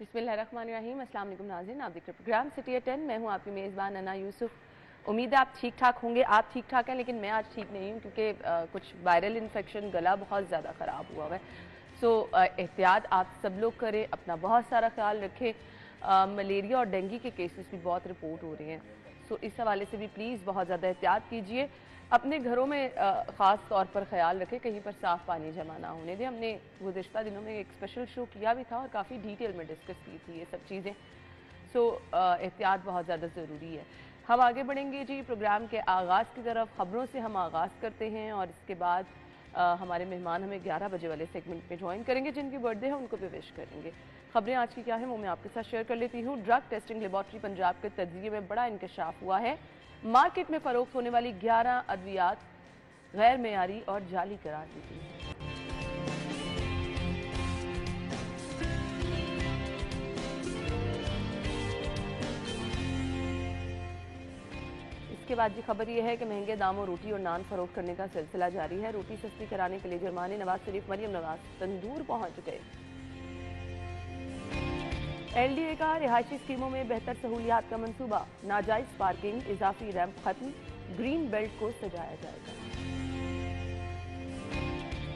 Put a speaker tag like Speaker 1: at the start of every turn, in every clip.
Speaker 1: बिस्मिल्लाहिर्रहमानिर्रहीम। अस्सलाम वालेकुम नाज़रीन, आप देख रहे प्रोग्राम सिटी एट 10। मैं हूँ आपकी मेज़बान अना यूसुफ। उम्मीद है आप ठीक ठाक होंगे। आप ठीक ठाक हैं, लेकिन मैं आज ठीक नहीं हूँ क्योंकि कुछ वायरल इन्फेक्शन, गला बहुत ज़्यादा ख़राब हुआ है। सो एहतियात आप सब लोग करें, अपना बहुत सारा ख्याल रखें। मलेरिया और डेंगू के केसेस भी बहुत रिपोर्ट हो रहे हैं। सो इस हवाले से भी प्लीज़ बहुत ज़्यादा एहतियात कीजिए। अपने घरों में ख़ास तौर पर ख्याल रखें, कहीं पर साफ़ पानी जमा ना होने दें। हमने गुज़िश्ता दिनों में एक स्पेशल शो किया भी था और काफ़ी डिटेल में डिस्कस की थी ये सब चीज़ें। सो एहतियात बहुत ज़्यादा ज़रूरी है। हम आगे बढ़ेंगे जी प्रोग्राम के आगाज़ की तरफ। ख़बरों से हम आगाज़ करते हैं और इसके बाद हमारे मेहमान हमें 11 बजे वाले सेगमेंट में ज्वाइन करेंगे। जिनकी बर्थडे है उनको भी विश करेंगे। खबरें आज की क्या है वो मैं आपके साथ शेयर कर लेती हूँ। ड्रग टेस्टिंग लेबॉर्ट्री पंजाब के तज्ज़िये में बड़ा इंकशाफ हुआ है। मार्केट में फरोख्त होने वाली 11 अद्वियात गैर मेयारी और जाली करार दी गई है। इसके बाद जी खबर यह है कि महंगे दामों रोटी और नान फरोख्त करने का सिलसिला जारी है। रोटी सस्ती कराने के लिए जुर्माने नवाज शरीफ, मरियम नवाज तंदूर पहुंच गए। LDA का रिहायशी स्कीमों में बेहतर सहूलियात का मंसूबा, नाजायज पार्किंग, इजाफी रैंप खत्म, ग्रीन बेल्ट को सजाया जाएगा।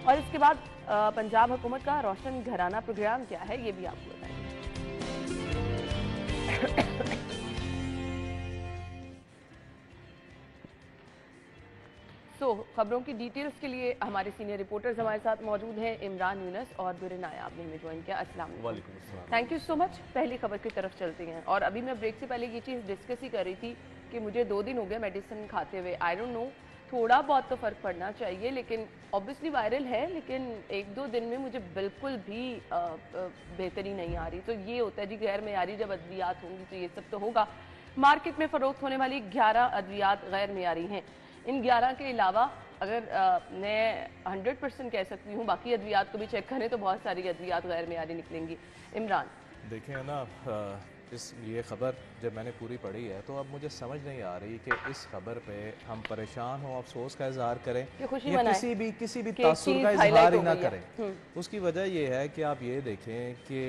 Speaker 1: और इसके बाद पंजाब हुकूमत का रोशन घराना प्रोग्राम क्या है ये भी आपको बताएंगे। खबरों की डिटेल्स के लिए हमारे सीनियर रिपोर्टर्स हमारे साथ मौजूद हैं। इमरान यूनस और दुर्र नायाब ने हमें ज्वाइन किया। अस्सलाम वालेकुम। Thank you so much. पहली खबर की तरफ चलते हैं। और अभी मैं ब्रेक से पहले ये चीज़ डिस्कस ही कर रही थी कि मुझे 2 दिन हो गए मेडिसिन खाते हुए। आई डोंट नो, थोड़ा बहुत तो फ़र्क पड़ना चाहिए, लेकिन ऑब्वियसली वायरल है, लेकिन 1-2 दिन में मुझे बिल्कुल भी बेहतरी नहीं आ रही। तो ये होता है जी, गैर मेयारी जब अद्वियात होंगी तो ये सब तो होगा। मार्केट में फ़रोख्त होने वाली 11 अद्वियात गैर मेयारी हैं। इन 11 के अलावा अगर मैं 100% कह सकती हूँ, बाकी अद्वियात को भी चेक करें तो बहुत सारी अद्वियात गैर मेयारी निकलेंगी। इमरान,
Speaker 2: देखिए ना, ये ख़बर जब मैंने पूरी पढ़ी है तो अब मुझे समझ नहीं आ रही कि इस खबर पे हम परेशान हो, अफसोस का इजहार करें या किसी भी तासुर का इजहार ही ना करें। उसकी वजह यह है कि आप ये देखें कि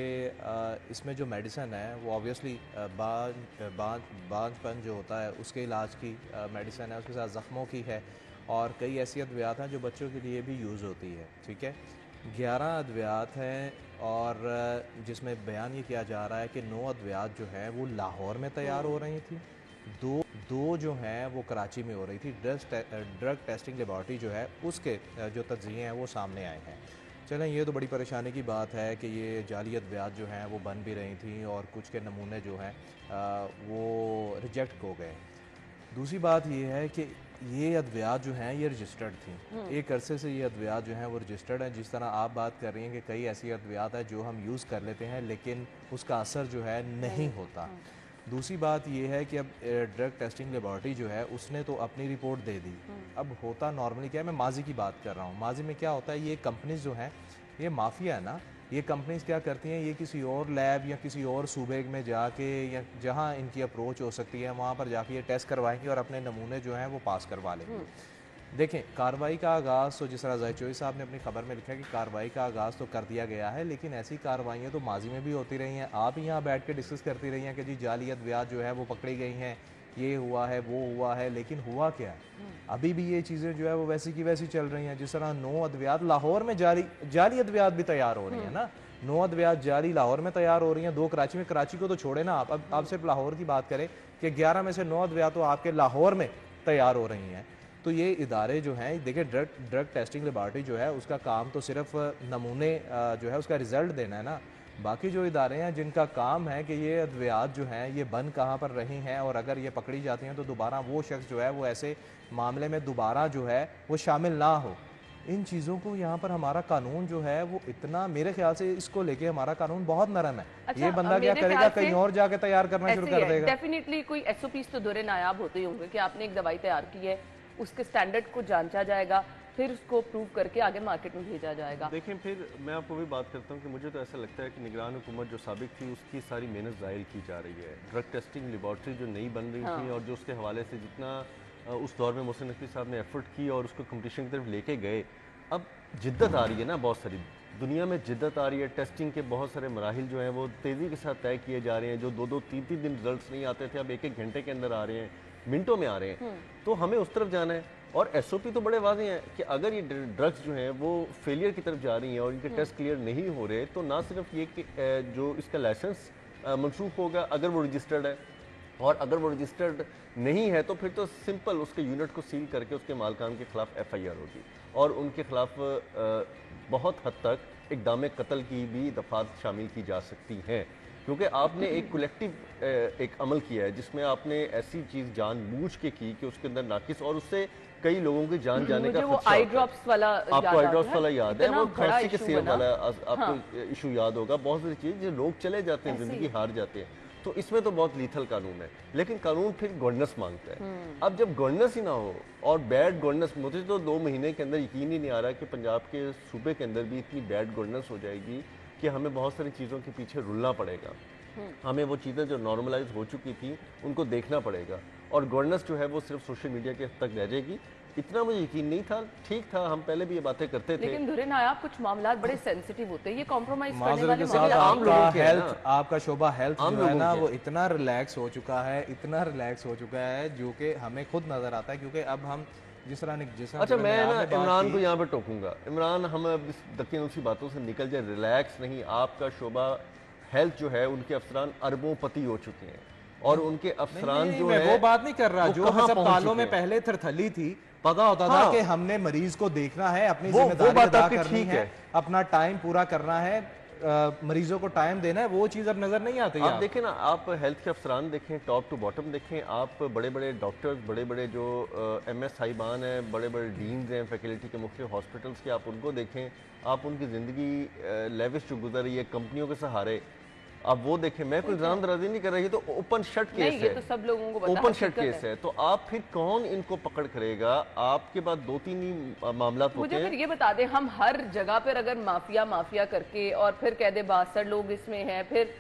Speaker 2: इसमें जो मेडिसिन है वो ऑब्वियसली बांझपन जो होता है उसके इलाज की मेडिसिन है, उसके साथ ज़ख्मों की है और कई ऐसी अद्वियात हैं जो बच्चों के लिए भी यूज़ होती है। ठीक है, 11 अद्वियात हैं और जिसमें बयान ये किया जा रहा है कि 9 अद्वियात जो हैं वो लाहौर में तैयार हो रही थी, दो जो हैं वो कराची में हो रही थी। ड्रग टेस्टिंग लेबॉर्ट्री जो है उसके जो तज्ज़िये हैं वो सामने आए हैं। चलें, ये तो बड़ी परेशानी की बात है कि ये जाली अद्वियात जो हैं वो बन भी रही थी और कुछ के नमूने जो हैं वो रिजेक्ट हो गए। दूसरी बात ये है कि ये अद्वियात जो हैं ये रजिस्टर्ड थी। एक अरसे से ये अद्वियात जो हैं वो रजिस्टर्ड हैं। जिस तरह आप बात कर रही हैं कि कई ऐसी अद्वियात है जो हम यूज़ कर लेते हैं लेकिन उसका असर जो है नहीं होता। दूसरी बात ये है कि अब ड्रग टेस्टिंग लेबॉर्ट्री जो है उसने तो अपनी रिपोर्ट दे दी। अब होता नॉर्मली क्या है, मैं माजी की बात कर रहा हूँ, माजी में क्या होता है, ये कंपनीज जो हैं ये माफिया है ना, ये कंपनीज क्या करती हैं, ये किसी और लैब या किसी और सूबे में जाके या जहाँ इनकी अप्रोच हो सकती है वहाँ पर जाके ये टेस्ट करवाएंगे और अपने नमूने जो हैं वो पास करवा लेंगे। देखें, कार्रवाई का आगाज़ तो जिस तरह ज़ैचोई साहब ने अपनी खबर में लिखा है कि कार्रवाई का आगाज़ तो कर दिया गया है, लेकिन ऐसी कार्रवाइयाँ तो माजी में भी होती रही हैं। आप यहाँ बैठ के डिस्कस करती रही हैं कि जी जाली अद्वियात जो है वो पकड़ी गई हैं, ये हुआ है वो हुआ है, लेकिन हुआ क्या है? अभी भी ये चीज़ें जो है वो वैसी की वैसी चल रही हैं। जिस तरह 9 अद्वियात लाहौर में जाली अद्वियात भी तैयार हो रही हैं ना, 9 अद्वियात जाली लाहौर में तैयार हो रही हैं, 2 कराची में। कराची को तो छोड़े ना आप, अब आप सिर्फ लाहौर की बात करें कि 11 में से 9 अद्वियात तो आपके लाहौर में तैयार हो रही हैं। तो ये इदारे जो हैं, देखिए ड्रग टेस्टिंग लेबॉर्ट्री जो है उसका काम तो सिर्फ नमूने जो है उसका रिजल्ट देना है ना। बाकी जो इदारे हैं जिनका काम है कि ये अद्वियात जो हैं ये बन कहाँ पर रही हैं और अगर ये पकड़ी जाती हैं तो दोबारा वो शख्स जो है वो ऐसे मामले में दोबारा जो है वो शामिल ना हो। इन चीज़ों को यहाँ पर हमारा कानून जो है वो इतना, मेरे ख्याल से इसको लेके हमारा कानून बहुत नरम है।
Speaker 1: अच्छा,
Speaker 2: ये बंदा क्या करेगा, कहीं और जाके तैयार करना शुरू कर देगा।
Speaker 1: डेफिनेटली कोई SOPs तो दुर्र नायाब होते ही होंगे कि आपने एक दवाई तैयार की है, उसके स्टैंडर्ड को जांचा जाएगा, फिर उसको प्रूव करके आगे मार्केट में भेजा जाएगा।
Speaker 3: देखें, फिर मैं आपको भी बात करता हूँ कि मुझे तो ऐसा लगता है कि निगरान हुकूमत जो साबिक थी उसकी सारी मेहनत ज़ायल की जा रही है। ड्रग टेस्टिंग लेबॉर्ट्री जो नई बन रही थी और जो उसके हवाले से जितना उस दौर में मोहसिन नकवी साहब ने एफर्ट की और उसको कंपटीशन की तरफ लेके गए, अब जिद्दत आ रही है ना बहुत सारी दुनिया में जिद्दत आ रही है, टेस्टिंग के बहुत सारे मराहिल जो हैं वो तेज़ी के साथ तय किए जा रहे हैं। जो 2-2, 3-3 दिन रिजल्ट्स नहीं आते थे, अब 1-1 घंटे के अंदर आ रहे हैं, मिनटों में आ रहे हैं। तो हमें उस तरफ जाना है। और एसओपी तो बड़े वाज़ेह हैं कि अगर ये ड्रग्स जो हैं वो फेलियर की तरफ जा रही हैं और इनके टेस्ट क्लियर नहीं हो रहे, तो ना सिर्फ ये कि जो इसका लाइसेंस मनसूख होगा अगर वो रजिस्टर्ड है, और अगर वो रजिस्टर्ड नहीं है तो फिर तो सिंपल उसके यूनिट को सील करके उसके मालकान के खिलाफ एफआईआर होगी और उनके खिलाफ बहुत हद तक इक़दाम कत्ल की भी दफात शामिल की जा सकती हैं, क्योंकि आपने एक कलेक्टिव एक अमल किया है जिसमें आपने ऐसी चीज़ जानबूझ के की कि उसके अंदर नाकिस और उससे कई लोगों की जान जाने का खतरा।
Speaker 1: आई ड्रॉप्स वाला
Speaker 3: आपको आई ड्रॉप्स वाला याद है, वो खांसी के सिरप वाला आपको
Speaker 1: हाँ।
Speaker 3: इशू याद होगा। बहुत सारी चीज़ जो लोग चले जाते हैं, जिंदगी हार जाते हैं। तो इसमें तो बहुत लीथल कानून है, लेकिन कानून फिर गवर्नेंस मांगता है। अब जब गवर्नेंस ही ना हो और बैड गवर्नेंस, मुझे तो 2 महीने के अंदर यकीन ही नहीं आ रहा कि पंजाब के सूबे के अंदर भी इतनी बैड गवर्नेंस हो जाएगी कि हमें बहुत सारी चीज़ों के पीछे रुलना पड़ेगा। हमें वो चीज़ें जो नॉर्मलाइज हो चुकी थी उनको देखना पड़ेगा, और गवर्नेंस जो है वो सिर्फ सोशल मीडिया के हद तक रह जाएगी। इतना मुझे यकीन नहीं था। ठीक था, हम पहले भी ये बातें करते थे,
Speaker 1: लेकिन धुरे नायाब कुछ मामला बड़े सेंसिटिव होते हैं, ये कॉम्प्रोमाइज करने
Speaker 2: माजरत
Speaker 1: वाले
Speaker 2: के साथ
Speaker 1: मामले
Speaker 3: आम लोगों
Speaker 2: आपका
Speaker 3: के हैं
Speaker 2: हेल्थ, आपका शोबा हेल्थ
Speaker 3: आम
Speaker 2: जो है
Speaker 3: लोगों
Speaker 2: ना
Speaker 3: के
Speaker 2: वो इतना रिलैक्स हो चुका है, इतना रिलैक्स हो चुका है जो कि हमें खुद नजर आता है। क्योंकि अब हम जिस तरह
Speaker 3: अच्छा मैं ना
Speaker 2: आपने बात
Speaker 3: इमरान
Speaker 2: की-
Speaker 3: को यहाँ पे टोकूंगा। इमरान, हम अब इस दकिन उसी बातों से निकल जाए। रिलैक्स नहीं, आपका शोबा हेल्थ जो है उनके अफसरान अरबों पति हो चुके हैं, और उनके अफसरान
Speaker 2: नहीं,
Speaker 3: जो
Speaker 2: मैं
Speaker 3: है
Speaker 2: वो बात नहीं कर रहा
Speaker 3: वो
Speaker 2: जो
Speaker 3: कहाँ पहुंच
Speaker 2: अस्पतालों
Speaker 3: चुके
Speaker 2: में
Speaker 3: हैं।
Speaker 2: पहले थरथली थी, पता होता था
Speaker 3: हाँ।
Speaker 2: कि हमने मरीज को देखना है, अपनी
Speaker 3: वो
Speaker 2: जिम्मेदारी
Speaker 3: बात
Speaker 2: अदा
Speaker 3: आपकी
Speaker 2: करनी
Speaker 3: ठीक
Speaker 2: है,
Speaker 3: है।
Speaker 2: अपना टाइम पूरा करना है, मरीजों को टाइम देना है। वो चीज अब नजर नहीं आती है।
Speaker 3: आप देखें ना, आप हेल्थ के अफसरान देखें, टॉप टू बॉटम देखें, आप बड़े बड़े डॉक्टर्स, बड़े बड़े जो MS साहिबान हैं, बड़े बड़े डीन्स हैं फैकल्टी के मुख्तलिफ हॉस्पिटल्स के, आप उनको देखें। आप उनकी ज़िंदगी लेविश जो गुजर रही है कंपनियों के सहारे, अब वो देखें। मैं कोई इल्ज़ाम दराजी नहीं कर रही, तो ओपन शट केस
Speaker 1: नहीं,
Speaker 3: है,
Speaker 1: ये तो सब लोगों को पता
Speaker 3: ओपन शट
Speaker 1: हकीकत
Speaker 3: केस है। तो आप फिर कौन इनको पकड़ करेगा? आपके पास 2-3 ही मामला होते
Speaker 1: मुझे फिर
Speaker 3: हैं।
Speaker 1: ये बता दें, हम हर जगह पर अगर माफिया माफिया करके और फिर कह दे 62 लोग इसमें हैं, फिर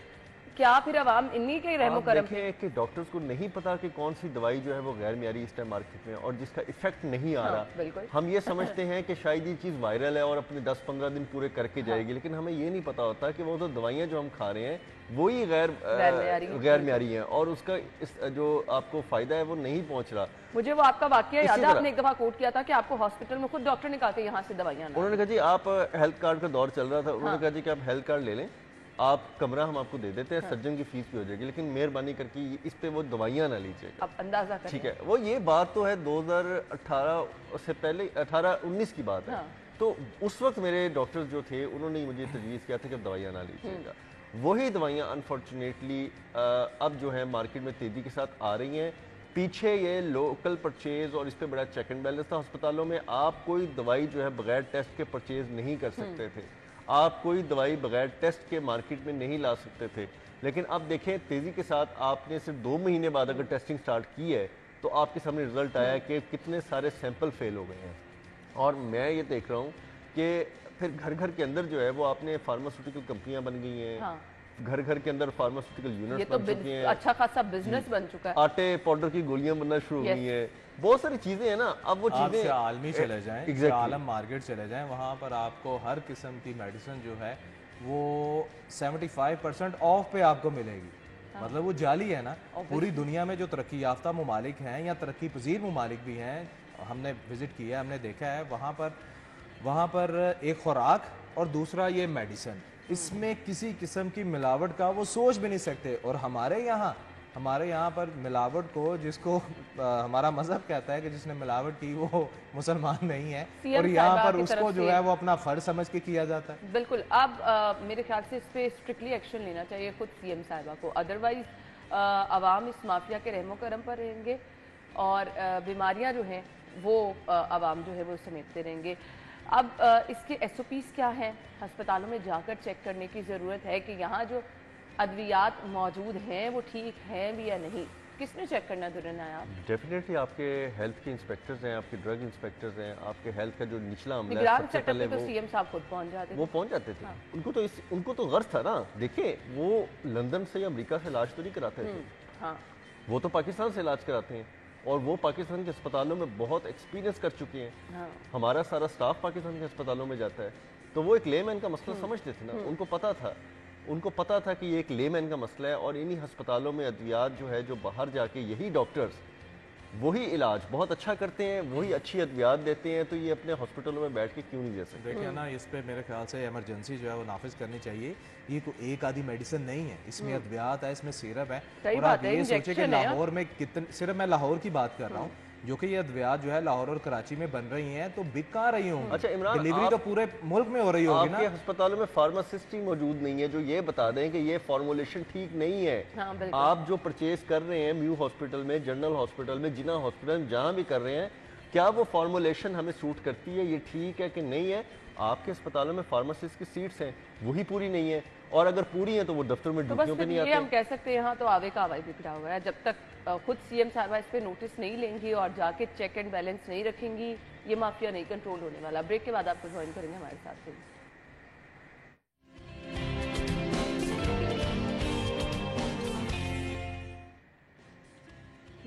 Speaker 1: क्या फिर अवाम इन्हीं के रहमो
Speaker 3: आप
Speaker 1: करम
Speaker 3: देखें कि डॉक्टर्स को नहीं पता कि कौन सी दवाई जो है वो गैर मियारी इस टाइम मार्केट में और जिसका इफेक्ट नहीं आ रहा।
Speaker 1: बिल्कुल।
Speaker 3: हम ये समझते हैं कि शायद ये चीज़ वायरल है और अपने 10-15 दिन पूरे करके जाएगी, लेकिन हमें ये नहीं पता होता कि वो तो दवाइयाँ जो हम खा रहे हैं वही गैर मियारी हैं, और उसका जो आपको फ़ायदा है वो नहीं पहुँच रहा।
Speaker 1: मुझे वो आपका वाकया याद
Speaker 3: इसी
Speaker 1: है,
Speaker 3: तरह-
Speaker 1: आपने एक दफा कोट किया था कि आपको हॉस्पिटल में खुद डॉक्टर ने कहा कि यहाँ से दवाइयाँ ना।
Speaker 3: उन्होंने कहा जी आप हेल्थ कार्ड का दौर चल रहा था, उन्होंने कहा जी कि आप हेल्थ कार्ड ले लें, आप कमरा हम आपको दे देते हैं, सर्जन की फीस भी हो जाएगी, लेकिन मेहरबानी करके इस पे वो दवाइयाँ ना लीजिए।
Speaker 1: अब अंदाजा करें।
Speaker 3: ठीक है, वो ये बात तो है 2018 से पहले, 18-19 की बात है। तो उस वक्त मेरे डॉक्टर्स जो थे उन्होंने मुझे तजवीज़ किया था कि दवाइयाँ ना लीजिएगा। वही दवाइयाँ अनफॉर्चुनेटली अब जो है मार्केट में तेज़ी के साथ आ रही हैं। पीछे ये लोकल परचेज और इस पे बड़ा चेक एंड बैलेंस था। अस्पतालों में आप कोई दवाई जो है बगैर टेस्ट के परचेज नहीं कर सकते थे, आप कोई दवाई बगैर टेस्ट के मार्केट में नहीं ला सकते थे। लेकिन अब देखें तेज़ी के साथ आपने सिर्फ 2 महीने बाद अगर टेस्टिंग स्टार्ट की है तो आपके सामने रिजल्ट आया है कि कितने सारे सैंपल फेल हो गए हैं। और मैं ये देख रहा हूँ कि फिर घर घर के अंदर जो है वो आपने फार्मास्यूटिकल कंपनियां बन गई हैं।
Speaker 1: हाँ।
Speaker 3: घर घर के अंदर फार्मास्यूटिकल
Speaker 1: ये
Speaker 3: यूनिट्स
Speaker 1: तो
Speaker 3: बन चुकी हैं।
Speaker 1: अच्छा खासा बिजनेस बन चुका है।
Speaker 3: आटे पाउडर की गोलियां बनना शुरू हो गई हैं। बहुत सारी चीजें हैं ना। अब वो
Speaker 2: आप
Speaker 3: चीजें
Speaker 2: आलमी चले जाएं,
Speaker 3: Exactly.
Speaker 2: आलम मार्केट चले जाएं, वहाँ पर आपको हर किस्म की मेडिसिन जो है वो 75% ऑफ पे आपको मिलेगी। मतलब वो जाली है ना। पूरी दुनिया में जो तरक्की याफ्ता ममालिक हैं या तरक्की पजीर ममालिक भी हैं, हमने विजिट किया है, हमने देखा है, वहाँ पर एक खुराक और दूसरा ये मेडिसिन, इसमें किसी किस्म की मिलावट का वो सोच भी नहीं सकते। और हमारे यहाँ पर मिलावट को, जिसको हमारा मजहब कहता है कि जिसने मिलावट की वो मुसलमान नहीं है, और यहाँ पर उसको जो है वो अपना फर्ज समझ के किया जाता है।
Speaker 1: बिल्कुल। अब मेरे ख्याल से इस पे स्ट्रिक्टली एक्शन लेना चाहिए खुद CM साहिबा को, अदरवाइज अवाम इस माफिया के रहमो करम पर रहेंगे और बीमारियां जो हैं वो अवाम जो है वो समेटते रहेंगे। अब इसके SOPs क्या हैं? अस्पतालों में जाकर चेक करने की ज़रूरत है कि यहाँ जो अद्वियात मौजूद हैं वो ठीक हैं भी या नहीं। किसने चेक करना दुरना है? आप
Speaker 3: डेफिनेटली आपके हेल्थ के इंस्पेक्टर्स हैं, आपके ड्रग इंस्पेक्टर्स हैं, आपके हेल्थ का जो निचला अमला है
Speaker 1: निगरान
Speaker 3: सबसे
Speaker 1: सेटअप
Speaker 3: पहले
Speaker 1: पे तो CM साहब खुद पहुंच जाते
Speaker 3: वो पहुंच जाते थे। उनको तो गर्ज था ना। देखिए वो लंदन से या अमेरिका से इलाज तो नहीं कराते थे।
Speaker 1: हाँ।
Speaker 3: वो तो पाकिस्तान से इलाज कराते हैं और वो पाकिस्तान के अस्पतालों में बहुत एक्सपीरियंस कर चुके हैं।
Speaker 1: हाँ।
Speaker 3: हमारा सारा स्टाफ पाकिस्तान के अस्पतालों में जाता है। तो वो एक लेमैन का मसला समझते थे ना, उनको पता था कि ये एक लेमैन का मसला है, और इन्हीं अस्पतालों में अद्वियात जो है, जो बाहर जाके यही डॉक्टर्स वही इलाज बहुत अच्छा करते हैं, वही अच्छी अद्वियात देते हैं, तो ये अपने हॉस्पिटलों में बैठ के क्यों नहीं दे सकते?
Speaker 2: देखिए ना, इस पे मेरे ख्याल से इमरजेंसी जो है वो नाफिज करनी चाहिए। ये कोई एक आधी मेडिसिन नहीं है, इसमें अद्वियात है, इसमें सिरप है। और आप ये सोचिए कि लाहौर में कितने, सिर्फ मैं लाहौर की बात कर रहा हूँ, जो कि ये अद्वियात जो है लाहौर और कराची में बन रही हैं, तो बिक कहाँ रही होंगी?
Speaker 3: अच्छा इमरान,
Speaker 2: डिलीवरी तो पूरे मुल्क में हो रही होगी ना।
Speaker 3: आपके अस्पतालों में फार्मासिस्ट ही मौजूद नहीं है जो ये बता दें कि ये फॉर्मुलेशन ठीक नहीं है।
Speaker 1: हाँ,
Speaker 3: आप जो परचेज कर रहे हैं म्यू हॉस्पिटल में, जनरल हॉस्पिटल में, जिना हॉस्पिटल में, जहां भी कर रहे हैं, क्या वो फॉर्मुलेशन हमें सूट करती है, ये ठीक है कि नहीं है? आपके अस्पतालों में फार्मासिस्ट की सीट्स हैं, वही पूरी नहीं है, और अगर पूरी है तो वो दफ्तर में ड्यूटियों पे नहीं आते।
Speaker 1: हम कह सकते हैं यहाँ तो आवे का आवाज बिगड़ा हुआ है। जब तक खुद सीएम साहबा इस पे नोटिस नहीं लेंगी और जाके चेक एंड बैलेंस नहीं रखेंगी, ये माफिया नहीं कंट्रोल होने वाला। ब्रेक के बाद आपको ज्वाइन करेंगे हमारे साथ।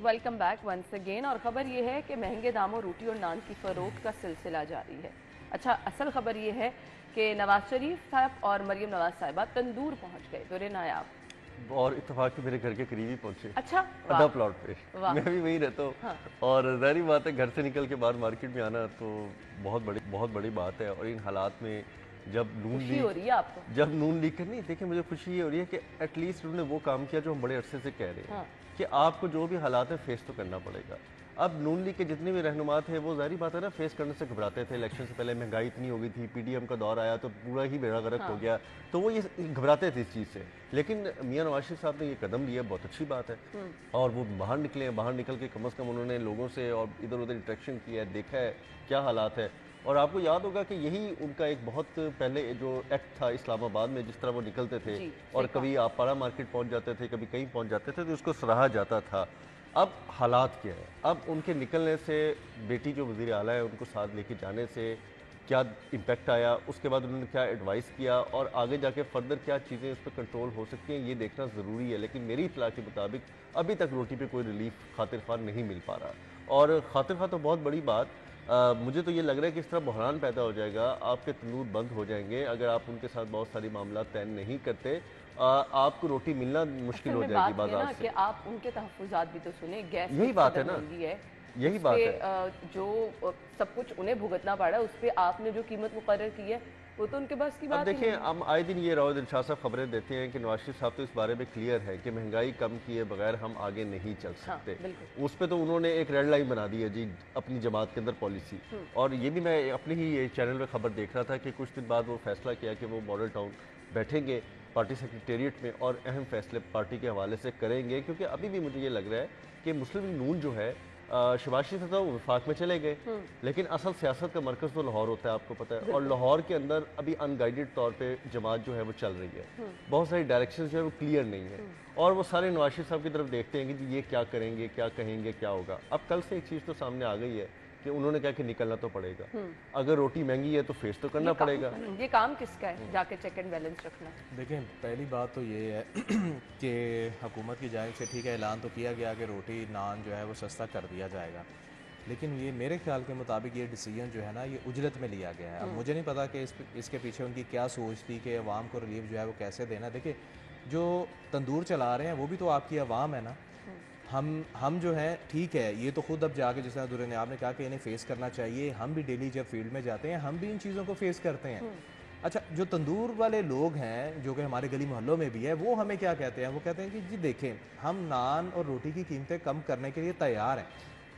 Speaker 1: Welcome back once again. और खबर ये है कि महंगे दामों रोटी और नान की फरोख्त का सिलसिला जारी है। अच्छा, असल खबर ये है कि नवाज शरीफ साहब और मरियम नवाज साहिबा तंदूर पहुंच गए, दौरे नायाब,
Speaker 3: और इत्तेफाक के मेरे घर के करीब ही पहुंचे।
Speaker 1: अच्छा,
Speaker 3: आधा प्लॉट पे, मैं भी वहीं रहता हूँ। हाँ। और जाहिर बात है, घर से निकल के बाहर मार्केट में आना तो बहुत बड़ी बात है। और इन हालात में जब नून लीग
Speaker 1: हो रही है आपको,
Speaker 3: जब नून लीग कर नहीं, देखिए मुझे खुशी ये हो रही है कि एटलीस्ट उन्होंने वो काम किया जो हम बड़े अरसे से कह रहे हैं। हाँ। कि आपको जो भी हालात है फेस तो करना पड़ेगा। अब नून लीग के जितने भी रहनुमा थे वो जाहिर बात है ना, फेस करने से घबराते थे। इलेक्शन से पहले महंगाई इतनी हो गई थी, पीडीएम का दौर आया तो पूरा ही बेड़ा गर्क हो गया, तो वो ये घबराते थे इस चीज़ से। लेकिन मियां नवाज शरीफ साहब ने ये कदम लिया, बहुत अच्छी बात है। और वो बाहर निकले, बाहर निकल के कम अज़ कम उन्होंने लोगों से और इधर उधर इंटरेक्शन किया है, देखा है क्या हालात है। और आपको याद होगा कि यही उनका एक बहुत पहले जो एक्ट था इस्लामाबाद में, जिस तरह वो निकलते थे और कभी आप पारा मार्केट पहुंच जाते थे, कभी कहीं पहुंच जाते थे, तो उसको सराहा जाता था। अब हालात क्या है? अब उनके निकलने से, बेटी जो वज़ीर आला है उनको साथ लेके जाने से क्या इम्पेक्ट आया, उसके बाद उन्होंने क्या एडवाइस किया, और आगे जाके फर्दर क्या चीज़ें इस पर कंट्रोल हो सकती हैं, ये देखना ज़रूरी है। लेकिन मेरी इत्तला के मुताबिक अभी तक रोटी पे कोई रिलीफ खातिर ख्वाह नहीं मिल पा रहा। और खातिर ख्वाह तो बहुत बड़ी बात, मुझे तो ये लग रहा है कि इस तरह बहरान पैदा हो जाएगा, आपके तंदूर बंद हो जाएंगे अगर आप उनके साथ बहुत सारी मामला तय नहीं करते। आपको रोटी मिलना मुश्किल हो जाएगी बाजार से।
Speaker 1: कि आप उनके तहफ़्फ़ुज़ात भी तो सुने, गैस
Speaker 3: यही बात है ना, यही बात है।
Speaker 1: जो सब कुछ उन्हें भुगतना पड़ा है, उस पर आपने जो कीमत मुकर्रर की है वो तो उनके पास की बात।
Speaker 3: अब देखिए, हम आए दिन ये राव दिलशाद साहब खबरें देते हैं कि नवाज शरीफ साहब तो इस बारे में क्लियर है कि महंगाई कम किए बगैर हम आगे नहीं चल सकते। हाँ, उस पर तो उन्होंने एक रेड लाइन बना दी है जी अपनी जमात के अंदर पॉलिसी। और ये भी मैं अपने ही चैनल पर खबर देख रहा था कि कुछ दिन बाद वो फैसला किया कि वो मॉडल टाउन बैठेंगे पार्टी सेक्रेटेरिएट में और अहम फैसले पार्टी के हवाले से करेंगे। क्योंकि अभी भी मुझे ये लग रहा है कि मुस्लिम लीग नून जो है, शहबाज शरीफ तो वफाक में चले गए, लेकिन असल सियासत का मरकज़ तो लाहौर होता है, आपको पता है। और लाहौर के अंदर अभी अनगाइडेड तौर पे जमात जो है वो चल रही है, बहुत सारी डायरेक्शन जो है वो क्लियर नहीं है, और वो सारे नवाज शरीफ साहब की तरफ देखते हैं कि जी ये क्या करेंगे, क्या कहेंगे, क्या होगा। अब कल से एक चीज़ तो सामने आ गई है कि उन्होंने कहा कि निकलना तो पड़ेगा, अगर रोटी महंगी है तो फेस तो करना पड़ेगा।
Speaker 1: ये काम किसका है, जाके चेक एंड बैलेंस रखना?
Speaker 2: देखिए, पहली बात तो ये है कि हुकूमत की जानिब से ठीक है, ऐलान तो किया गया कि रोटी नान जो है वो सस्ता कर दिया जाएगा, लेकिन ये मेरे ख्याल के मुताबिक ये डिसीजन जो है ना, ये उजरत में लिया गया है। अब मुझे नहीं पता कि इसके पीछे उनकी क्या सोच थी कि अवाम को रिलीफ जो है वो कैसे देना। देखिए, जो तंदूर चला रहे हैं वो भी तो आपकी अवाम है ना। हम जो है ठीक है, ये तो खुद अब जाके, जैसे दुर्रे ने आपने कहा कि इन्हें फेस करना चाहिए, हम भी डेली जब फील्ड में जाते हैं हम भी इन चीज़ों को फेस करते हैं। अच्छा, जो तंदूर वाले लोग हैं जो कि हमारे गली मोहल्लों में भी है, वो हमें क्या कहते हैं? वो कहते हैं कि जी देखें, हम नान और रोटी की कीमतें कम करने के लिए तैयार हैं,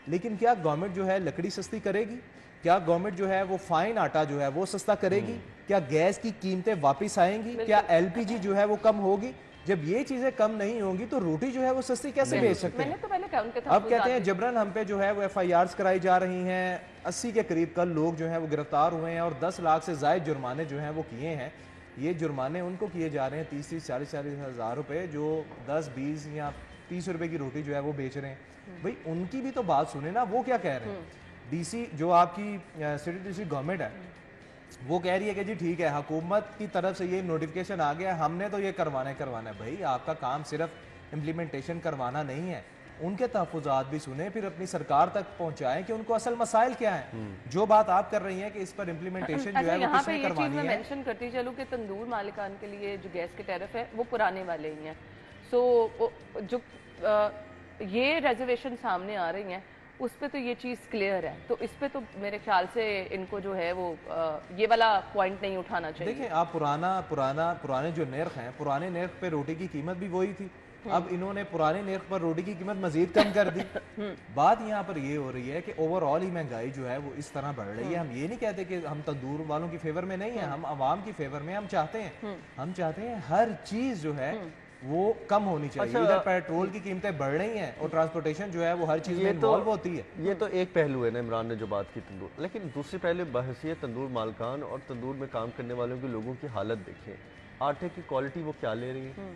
Speaker 2: लेकिन क्या गवर्नमेंट जो है लकड़ी सस्ती करेगी? क्या गवर्नमेंट जो है वो फाइन आटा जो है वो सस्ता करेगी? क्या गैस की कीमतें वापस आएंगी? क्या एलपीजी जो है वो कम होगी? जब ये चीजें कम नहीं होंगी तो रोटी जो है वो सस्ती कैसे बेच सकते हैं?
Speaker 1: तो पहले
Speaker 2: अब कहते हैं जबरन हम पे जो है वो FIRs कराई जा रही हैं। 80 के करीब कल लोग जो हैं वो गिरफ्तार हुए हैं और 10 लाख से ज़ायद जुर्माने जो हैं वो किए हैं। ये जुर्माने उनको किए जा रहे हैं 30-30, 40-40 हज़ार रुपये, जो 10-20 या 30 रुपये की रोटी जो है वो बेच रहे हैं। भाई उनकी भी तो बात सुने ना, वो क्या कह रहे हैं? DC जो आपकी सिटी डिस्ट्रिक्ट गवर्नमेंट है वो कह रही है कि जी ठीक है, हुकूमत की तरफ से ये नोटिफिकेशन आ गया, हमने तो ये करवाना है। भाई आपका काम सिर्फ इम्प्लीमेंटेशन करवाना नहीं है, उनके तहफ़्फ़ुज़ात भी सुने, फिर अपनी सरकार तक पहुंचाएं कि उनको असल मसाइल क्या है। जो बात आप कर रही हैं कि इस पर इम्प्लीमेंटेशन जो है वो
Speaker 1: यहाँ पे
Speaker 2: किसने
Speaker 1: ये चीज़
Speaker 2: करवानी
Speaker 1: मैं
Speaker 2: है।
Speaker 1: मेंशन करती चलूँ कि तंदूर मालिकान के लिए जो गैस के टैरिफ है वो पुराने वाले ही हैं। सो जो ये रिजर्वेशन सामने आ रही हैं उस पे तो ये चीज़ क्लियर है, तो इस पे तो मेरे ख्याल से इनको जो है वो ये वाला पॉइंट नहीं उठाना चाहिए।
Speaker 2: देखिए आप पुराने जो नर्ख हैं, पुराने नर्ख पे रोटी की कीमत भी वही थी। अब इन्होंने पुराने नर्ख पर रोटी की कीमत मजीद कम कर दी। बात यहाँ पर ये हो रही है कि ओवरऑल ही महंगाई जो है वो इस तरह बढ़ रही है। हम ये नहीं कहते कि हम तंदूर वालों की फेवर में नहीं है, हम आवाम की फेवर में। हम चाहते हैं हर चीज जो है वो कम होनी चाहिए।
Speaker 3: अच्छा,
Speaker 2: इधर पेट्रोल की कीमतें बढ़ रही हैं और ट्रांसपोर्टेशन जो है वो हर चीज में इन्वॉल्व होती है।
Speaker 3: ये तो एक पहलू है ना, इमरान ने जो बात की तंदूर, लेकिन दूसरी पहले बहसीत तंदूर मालकान और तंदूर में काम करने वालों के लोगों की हालत देखें। आटे की क्वालिटी वो क्या ले रही है,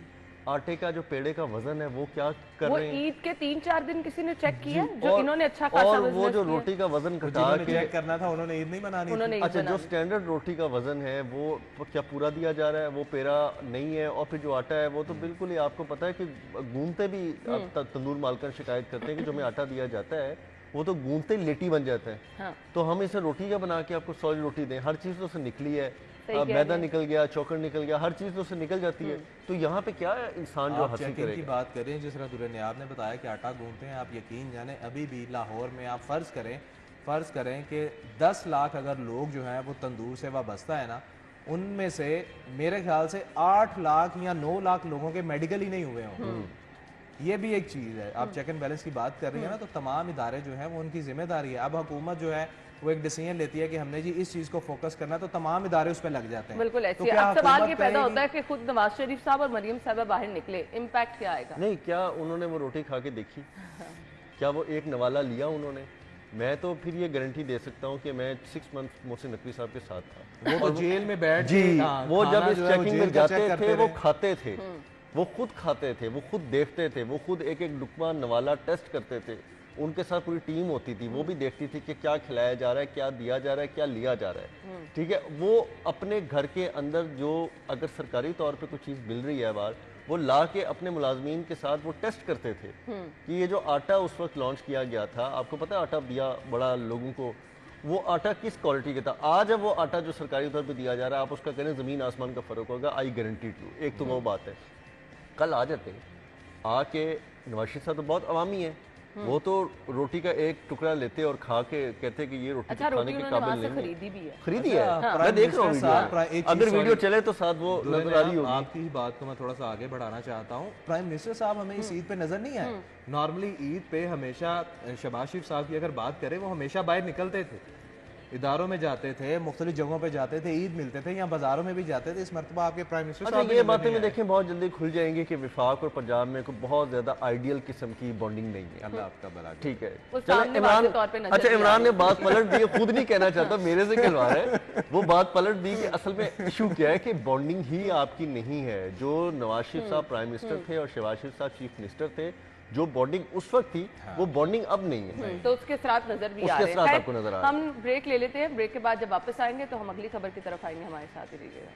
Speaker 3: आटे का जो पेड़े का वजन है वो क्या कर रहे हैं।
Speaker 1: ईद के 3-4 दिन किसी ने चेक किया जो इन्होंने अच्छा खासा
Speaker 3: और वो
Speaker 1: बिजनेस
Speaker 3: जो
Speaker 1: किया।
Speaker 3: रोटी का वजन घटा
Speaker 2: जिन्होंने
Speaker 3: के
Speaker 2: चेक करना था उन्होंने ईद नहीं मनानी थी।
Speaker 1: उन्होंने ईद
Speaker 3: अच्छा, जो
Speaker 1: बनानी।
Speaker 3: स्टैंडर्ड रोटी का वजन है वो क्या पूरा दिया जा रहा है, वो पेरा नहीं है। और फिर जो आटा है वो तो बिल्कुल ही आपको पता है कि गूंदते भी अब तंदूर मालकान शिकायत करते हैं कि जो हमें आटा दिया जाता है वो तो गूंदते ही लेटी बन जाता है।
Speaker 1: हाँ।
Speaker 3: तो हम इसे रोटी क्या बना के आपको सॉलिड रोटी दें, हर चीज़ तो उससे निकली है,
Speaker 1: सही कह
Speaker 3: मैदा
Speaker 1: रहे हैं।
Speaker 3: निकल गया, चौकर निकल गया, हर चीज़ तो उससे निकल जाती है। तो यहाँ पे क्या है इंसान जो
Speaker 2: आप
Speaker 3: हासिल
Speaker 2: चेकिंग की
Speaker 3: करेगा।
Speaker 2: बात करें, जिस तरह दुर्नियाब ने बताया कि आटा गूंथते हैं, आप यकीन जाने अभी भी लाहौर में आप फ़र्ज़ करें कि 10 लाख अगर लोग जो हैं वो तंदूर से वाबस्ता है ना, उनमें से मेरे ख्याल से 8 लाख या 9 लाख लोगों के मेडिकल ही नहीं हुए हों। ये भी एक चीज़ है। आप चेक एंड बैलेंस की बात कर रही है ना, तो तमाम इदारे जो हैं वो उनकी जिम्मेदारी है। अब हुकूमत जो है वो एक डिसीजन लेती है कि हमने जी इस चीज़ को फोकस करना है, तो तमाम इदारे उस पर लग जाते हैं।
Speaker 1: बिल्कुल
Speaker 2: तो
Speaker 1: ऐसे
Speaker 2: क्या
Speaker 1: अब सवाल
Speaker 2: हुकूमत
Speaker 1: ये पैदा
Speaker 2: कहेगी-
Speaker 1: होता है कि खुद नवाज शरीफ साहब और मरियम साहब बाहर निकले, इम्पैक्ट क्या आएगा?
Speaker 3: नहीं, क्या उन्होंने वो रोटी खा के देखी? क्या वो एक नवाला लिया उन्होंने? मैं तो फिर ये गारंटी दे सकता हूँ कि मैं 6 मंथ मोहसिन नकवी साहब के साथ था।
Speaker 2: वो तो जेल में बैठ
Speaker 3: जी,
Speaker 2: के, हाँ,
Speaker 3: वो जब
Speaker 2: खाना
Speaker 3: इस
Speaker 2: जो है वो
Speaker 3: चेकिंग
Speaker 2: जेल
Speaker 3: में
Speaker 2: का
Speaker 3: जाते
Speaker 2: चेक
Speaker 3: थे
Speaker 2: करते
Speaker 3: वो
Speaker 2: रहे।
Speaker 3: खाते थे, वो खुद खाते थे, वो खुद देखते थे, वो खुद एक एक लुकमा नवाला टेस्ट करते थे। उनके साथ पूरी टीम होती थी, वो भी देखती थी कि क्या खिलाया जा रहा है, क्या दिया जा रहा है, क्या लिया जा रहा है। ठीक है, वो अपने घर के अंदर जो अगर सरकारी तौर पे कोई चीज़ मिल रही है बाहर, वो ला के अपने मुलाजमीन के साथ वो टेस्ट करते थे कि ये जो आटा उस वक्त लॉन्च किया गया था, आपको पता है आटा दिया बड़ा लोगों को, वो आटा किस क्वालिटी का था। आज अब वो आटा जो सरकारी तौर पे दिया जा रहा है, आप उसका करें ज़मीन आसमान का फ़र्क होगा, आई गारंटी टू। एक तो वो बात है। कल आ जाते आके नवाज शरीफ साहब तो बहुत अवामी है, वो तो रोटी का एक टुकड़ा लेते और खा के कहते कि ये रोटी
Speaker 1: अच्छा,
Speaker 3: तो खाने
Speaker 1: रोटी
Speaker 3: के
Speaker 1: उन्होंने
Speaker 3: काबिल
Speaker 1: वहां से
Speaker 3: नहीं है।
Speaker 1: खरीदी भी है।
Speaker 3: खरीदी
Speaker 2: अच्छा,
Speaker 3: है,
Speaker 2: प्राइम
Speaker 3: मैं देख रहा हूँ
Speaker 2: मिनिस्टर साहब,
Speaker 3: वीडियो।
Speaker 2: एक चीज़
Speaker 3: अगर वीडियो
Speaker 2: sorry।
Speaker 3: चले तो साथ वो नजर आ रही होगी।
Speaker 2: आपकी ही बात को मैं थोड़ा सा आगे बढ़ाना चाहता हूँ। प्राइम मिनिस्टर साहब हमें इस ईद पे नजर नहीं आए। नॉर्मली ईद पे हमेशा शहबाज शरीफ साहब की अगर बात करें, वो हमेशा बाहर निकलते थे, इदारों में जाते थे, मुख्तलिफ जगहों पे जाते थे, ईद मिलते थे, या बाजारों में भी जाते थे। इस मरतबा आपके प्राइम मिनिस्टर
Speaker 3: अच्छा,
Speaker 2: साहब भी
Speaker 3: ये
Speaker 2: नजर
Speaker 3: बातें
Speaker 2: नहीं
Speaker 3: में
Speaker 2: आए।
Speaker 3: देखें बहुत जल्दी खुल जाएंगी कि विफाक और पंजाब में कोई बहुत ज्यादा आइडियल किस्म की बॉन्डिंग नहीं है।
Speaker 2: अल्लाह आपका भला करे।
Speaker 3: ठीक है,
Speaker 1: वो
Speaker 3: चलो
Speaker 1: सामने
Speaker 3: इमरान,
Speaker 1: वाज़े तौर पे नजर
Speaker 3: अच्छा
Speaker 1: भी आ
Speaker 3: इमरान ने
Speaker 1: रही है।
Speaker 3: बात पलट दी, खुद नहीं कहना चाहता, मेरे से कहलवा रहा है। वो बात पलट दी कि असल में इशू क्या है कि बॉन्डिंग ही आपकी नहीं है। जो नवाज शरीफ साहब प्राइम मिनिस्टर थे और शहबाज शरीफ साहब चीफ मिनिस्टर थे, जो बॉन्डिंग उस वक्त थी वो बॉन्डिंग अब नहीं है।
Speaker 1: तो उसके साथ नजर भी
Speaker 3: उसके
Speaker 1: आ रहे
Speaker 3: साथ
Speaker 1: हैं।
Speaker 3: आपको नजर आ रहा
Speaker 1: हम ब्रेक ले लेते हैं, ब्रेक के बाद जब वापस आएंगे तो हम अगली खबर की तरफ आएंगे, हमारे साथ ही रहिएगा।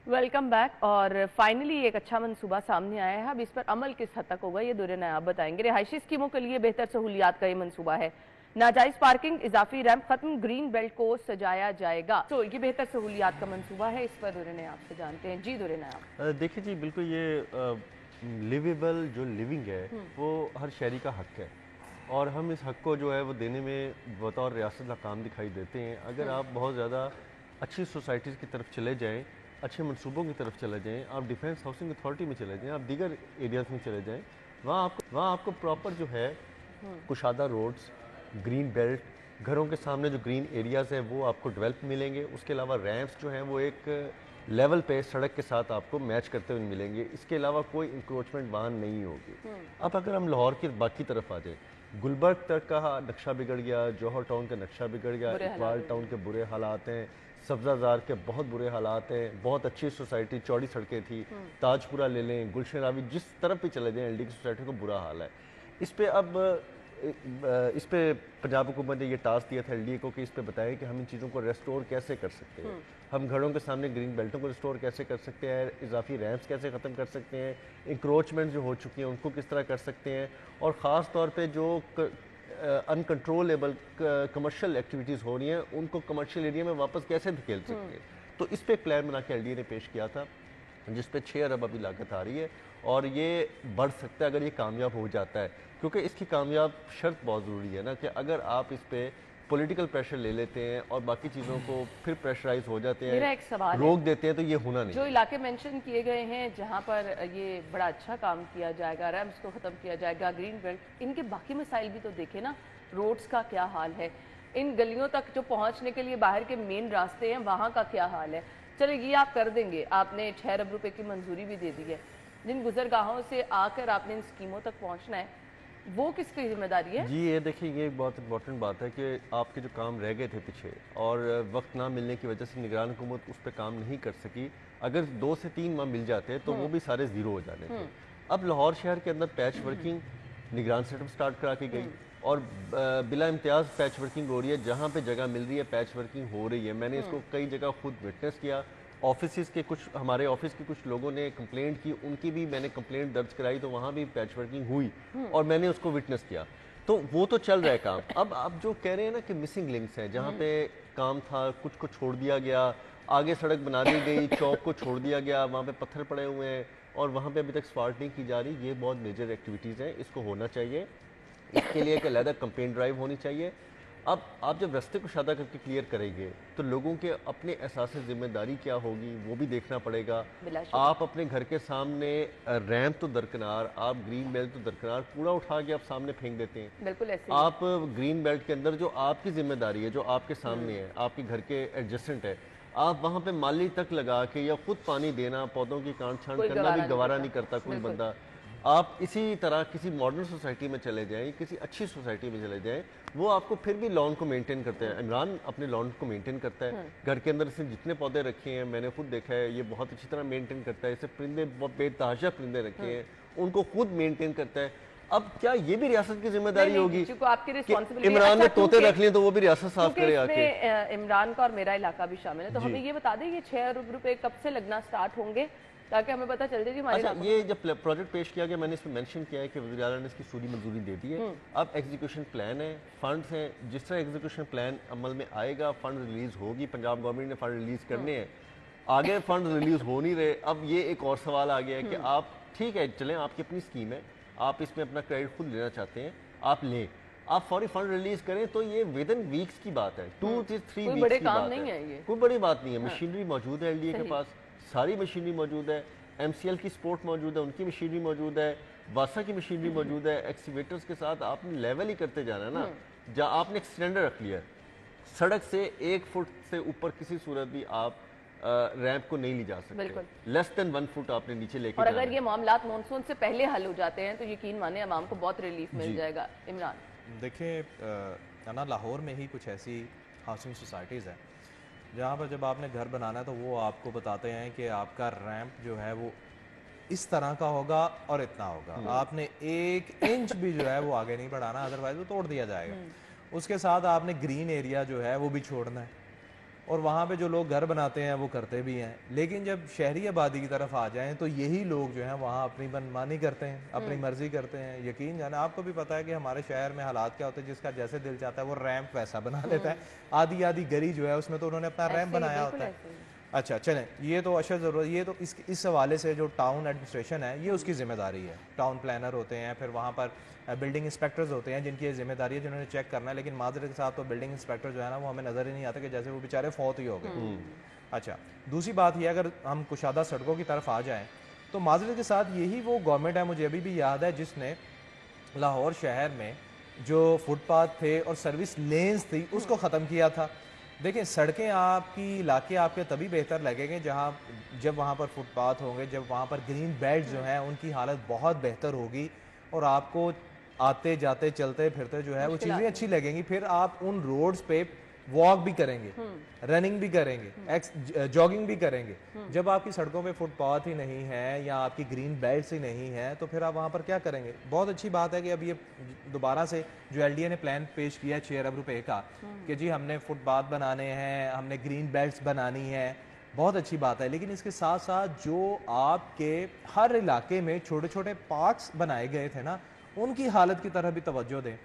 Speaker 1: Welcome back. और फाइनली एक अच्छा मंसूबा सामने आया है। अब इस पर अमल किस हद तक होगा ये दूर नायाब बताएंगे। रिहायशी स्कीमों के लिए बेहतर सहूलियात का ये मंसूबा है। नाजायज पार्किंग, इजाफी रैंप खत्म, ग्रीन बेल्ट को सजाया जाएगा। तो ये बेहतर सहूलियात का मंसूबा है, इस पर दूर नायाब से जानते हैं। जी दूर नायाब।
Speaker 3: देखिए जी, बिल्कुल ये लिवेबल जो लिविंग है वो हर शहरी का हक है, और हम इस हक को जो है वो देने में बतौर रियासत नाकाम दिखाई देते हैं। अगर आप बहुत ज़्यादा अच्छी सोसाइटीज़ की तरफ चले जाएँ, अच्छे मंसूबों की तरफ चले जाएँ, आप डिफेंस हाउसिंग अथॉरिटी में चले जाएँ, आप दीगर एरियाज़ में चले जाएँ, वहाँ आपको प्रॉपर जो है कुशादा रोड्स, ग्रीन बेल्ट, घरों के सामने जो ग्रीन एरियाज़ है वो आपको डेवलप मिलेंगे। उसके अलावा रैंप्स जो हैं वो एक लेवल पे सड़क के साथ आपको मैच करते हुए मिलेंगे। इसके अलावा कोई इंक्रोचमेंट वहाँ नहीं होगी। अब अगर हम लाहौर की बाकी तरफ आ जाए, गुलबर्ग तक का नक्शा बिगड़ गया, जौहर टाउन का नक्शा बिगड़ गया, इकबाल टाउन के बुरे हालात हैं, सब्जाजार के बहुत बुरे हालात हैं। बहुत अच्छी सोसाइटी, चौड़ी सड़कें थी, ताजपुरा ले लें, गुलशन रावी, जिस तरफ भी चले जाएं एलडी की सोसाइटी को बुरा हाल है। इस पे अब इस पे पंजाब हुकूमत ने ये टास्क दिया था एलडीए को कि इस पे बताएं कि हम इन चीज़ों को रेस्टोर कैसे कर सकते हैं। हम घरों के सामने ग्रीन बेल्टों को रिस्टोर कैसे कर सकते हैं, इजाफी रैंप्स कैसे ख़त्म कर सकते हैं, इंक्रोचमेंट जो हो चुकी हैं उनको किस तरह कर सकते हैं, और ख़ास तौर पे जो अनकंट्रोलेबल कमर्शियल एक्टिविटीज़ हो रही हैं उनको कमर्शियल एरिया में वापस कैसे धकेल सकते हैं। तो इस पे एक प्लान बना के एलडीए ने पेश किया था जिस पे 6 अरब अभी लागत आ रही है, और ये बढ़ सकता है अगर ये कामयाब हो जाता है, क्योंकि इसकी कामयाब शर्त बहुत ज़रूरी है ना कि अगर आप इस पे पॉलिटिकल प्रेशर ले लेते हैं और बाकी चीज़ों को फिर प्रेशराइज हो जाते
Speaker 1: मेरा
Speaker 3: हैं,
Speaker 1: एक सवाल
Speaker 3: रोक देते हैं, तो ये होना नहीं।
Speaker 1: जो इलाके मेंशन किए गए हैं जहां पर ये बड़ा अच्छा काम किया जाएगा, रैम्स को ख़त्म किया जाएगा, ग्रीन बेल्ट, इनके बाकी मसाइल भी तो देखें ना। रोड्स का क्या हाल है, इन गलियों तक जो पहुंचने के लिए बाहर के मेन रास्ते हैं वहाँ का क्या हाल है। चलो ये आप कर देंगे, आपने 6 अरब रुपए की मंजूरी भी दे दी है, जिन गुजरगाहों से आकर आपने इन स्कीमों तक पहुंचना है वो किसकी जिम्मेदारी है?
Speaker 3: जी ये देखिए, ये बहुत इंपॉर्टेंट बात है कि आपके जो काम रह गए थे पीछे और वक्त ना मिलने की वजह से निगरान हुकूमत उस पर काम नहीं कर सकी, अगर 2 से 3 माह मिल जाते तो वो भी सारे ज़ीरो हो जाने थे। अब लाहौर शहर के अंदर पैच वर्किंग निगरान सेटअप स्टार्ट करा के गई और बिला इम्तियाज़ पैच वर्किंग हो रही है, जहाँ पे जगह मिल रही है पैच वर्किंग हो रही है। मैंने इसको कई जगह खुद विटनेस किया। ऑफिस के कुछ, हमारे ऑफिस के कुछ लोगों ने कंप्लेंट की, उनकी भी मैंने कंप्लेंट दर्ज कराई, तो वहाँ भी पैच वर्किंग हुई और मैंने उसको विटनेस किया, तो वो तो चल रहा है काम। अब आप जो कह रहे हैं ना कि मिसिंग लिंक्स हैं, जहाँ पे काम था कुछ को छोड़ दिया गया, आगे सड़क बना दी गई, चौक को छोड़ दिया गया, वहाँ पे पत्थर पड़े हुए हैं और वहाँ पे अभी तक स्पार्ट नहीं की जा रही, ये बहुत मेजर एक्टिविटीज़ हैं, इसको होना चाहिए। इसके लिए एक अलग कैंपेन ड्राइव होनी चाहिए। अब आप जब रास्ते को शादा करके क्लियर करेंगे तो लोगों के अपने एहसास जिम्मेदारी क्या होगी वो भी देखना पड़ेगा। आप अपने घर के सामने रैंप तो दरकिनार, आप ग्रीन बेल्ट तो दरकिनार, कूड़ा उठा के आप सामने फेंक देते हैं।
Speaker 1: बिल्कुल ऐसे
Speaker 3: आप ग्रीन बेल्ट के अंदर जो आपकी जिम्मेदारी है, जो आपके सामने है, आपके घर के एडजस्टेंट है, आप वहाँ पे माली तक लगा के या खुद पानी देना, पौधों की काट छांट करना भी गवारा नहीं करता कोई बंदा। आप इसी तरह किसी मॉडर्न सोसाइटी में चले जाएं, किसी अच्छी सोसाइटी में चले जाएं, वो आपको फिर भी लॉन को मेंटेन करते हैं। इमरान अपने लॉन को मेंटेन करता है, घर के अंदर इसने जितने पौधे रखे हैं मैंने खुद देखा है, ये बहुत अच्छी तरह मेंटेन करता है। इसे परिंदे, बहुत बेतहाशा परिंदे रखे हैं, उनको खुद मेंटेन करता है। अब क्या ये भी रियासत की जिम्मेदारी होगी कि इमरान ने तोते रख लिए तो वो भी रियासत साफ करे आके?
Speaker 1: इमरान का और मेरा इलाका भी शामिल है, तो हमें ये बता दें ये 6 अरब रुपए कब से लगना स्टार्ट होंगे ताकि हमें पता चल जाए कि हमारे।
Speaker 3: अच्छा, ये जब प्रोजेक्ट पेश किया गया मैंने इसमें मेंशन किया है कि वज़ीर आला ने इसकी सूरी मंजूरी दे दी है। अब एग्जीक्यूशन प्लान है, फंड्स हैं, जिस तरह एग्जीक्यूशन प्लान अमल में आएगा फंड रिलीज होगी। पंजाब गवर्नमेंट ने फंड रिलीज करने हैं, आगे फंड रिलीज हो नहीं रहे। अब ये एक और सवाल आ गया है कि आप ठीक है चलें, आपकी अपनी स्कीम है, आप इसमें अपना क्रेडिट खुद लेना चाहते हैं, आप लें, आप फौरी फंड रिलीज करें तो ये विद इन वीक्स की बात है, 2 से 3 वीक्स की बात है, कोई बड़ी बात नहीं है। मशीनरी मौजूद है एलडीए के पास, सारी मशीनरी मौजूद है, एमसीएल की सपोर्ट मौजूद है, उनकी मशीनरी मौजूद है, वासा की मशीनरी मौजूद है। एक्सीवेटर्स के साथ आपने लेवल ही करते जाना है ना। जहाँ आपने एक स्टैंडर्ड रख लिया है, सड़क से 1 फुट से ऊपर किसी सूरत भी आप रैंप को नहीं ले जा सकते, लेस देन 1 फुट आपने नीचे लेके
Speaker 1: और अगर ये मामला मॉनसून से पहले हल हो जाते हैं तो यकीन माने अवाम को बहुत रिलीफ मिल जाएगा। इमरान
Speaker 2: देखिए ना, लाहौर में ही कुछ ऐसी हाउसिंग सोसाइटीज़ हैं जहाँ पर जब आपने घर बनाना है तो वो आपको बताते हैं कि आपका रैंप जो है वो इस तरह का होगा और इतना होगा, आपने 1 इंच भी जो है वो आगे नहीं बढ़ाना, अदरवाइज वो तोड़ दिया जाएगा। उसके साथ आपने ग्रीन एरिया जो है वो भी छोड़ना है, और वहाँ पे जो लोग घर बनाते हैं वो करते भी हैं। लेकिन जब शहरी आबादी की तरफ आ जाएं तो यही लोग जो हैं वहाँ अपनी मनमानी करते हैं, अपनी मर्जी करते हैं। यकीन जाने, आपको भी पता है कि हमारे शहर में हालात क्या होते हैं, जिसका जैसे दिल चाहता है वो रैंप वैसा बना लेता है। आधी आधी गली जो है उसमें तो उन्होंने अपना रैंप बनाया होता है। अच्छा चलें, ये तो अशद ज़रूरत, ये तो इस हवाले से जो टाउन एडमिनिस्ट्रेशन है ये उसकी ज़िम्मेदारी है। टाउन प्लानर होते हैं, फिर वहाँ पर बिल्डिंग इंस्पेक्टर्स होते हैं जिनकी जिम्मेदारी है, जिन्होंने चेक करना है। लेकिन माजरत के साथ तो बिल्डिंग इंस्पेक्टर जो है ना वो हमें नज़र ही नहीं आता कि जैसे वो बेचारे फौत ही हो गए। अच्छा, दूसरी बात ये, अगर हम कुशादा सड़कों की तरफ आ जाएँ तो माजरत के साथ यही वो गवर्नमेंट है, मुझे अभी भी याद है, जिसने लाहौर शहर में जो फुटपाथ थे और सर्विस लेन्स थी उसको ख़त्म किया था। देखिए, सड़कें आपकी इलाके आपके तभी बेहतर लगेंगे जब वहाँ पर फुटपाथ होंगे, जब वहाँ पर ग्रीन बेल्ट जो हैं उनकी हालत बहुत बेहतर होगी और आपको आते जाते चलते फिरते जो है वो चीज़ें अच्छी लगेंगी। फिर आप उन रोड्स पे वॉक भी करेंगे, रनिंग भी करेंगे, जॉगिंग भी करेंगे। जब आपकी सड़कों पे फुटपाथ ही नहीं है या आपकी ग्रीन बेल्ट ही नहीं है तो फिर आप वहां पर क्या करेंगे? बहुत अच्छी बात है कि अब ये दोबारा से जो एलडीए ने प्लान पेश किया 6 अरब रुपए का कि जी हमने फुटपाथ बनाने हैं, हमने ग्रीन बेल्ट बनानी है, बहुत अच्छी बात है। लेकिन इसके साथ साथ जो आपके हर इलाके में छोटे छोटे पार्क्स बनाए गए थे ना, उनकी हालत की तरह भी तवज्जो दें।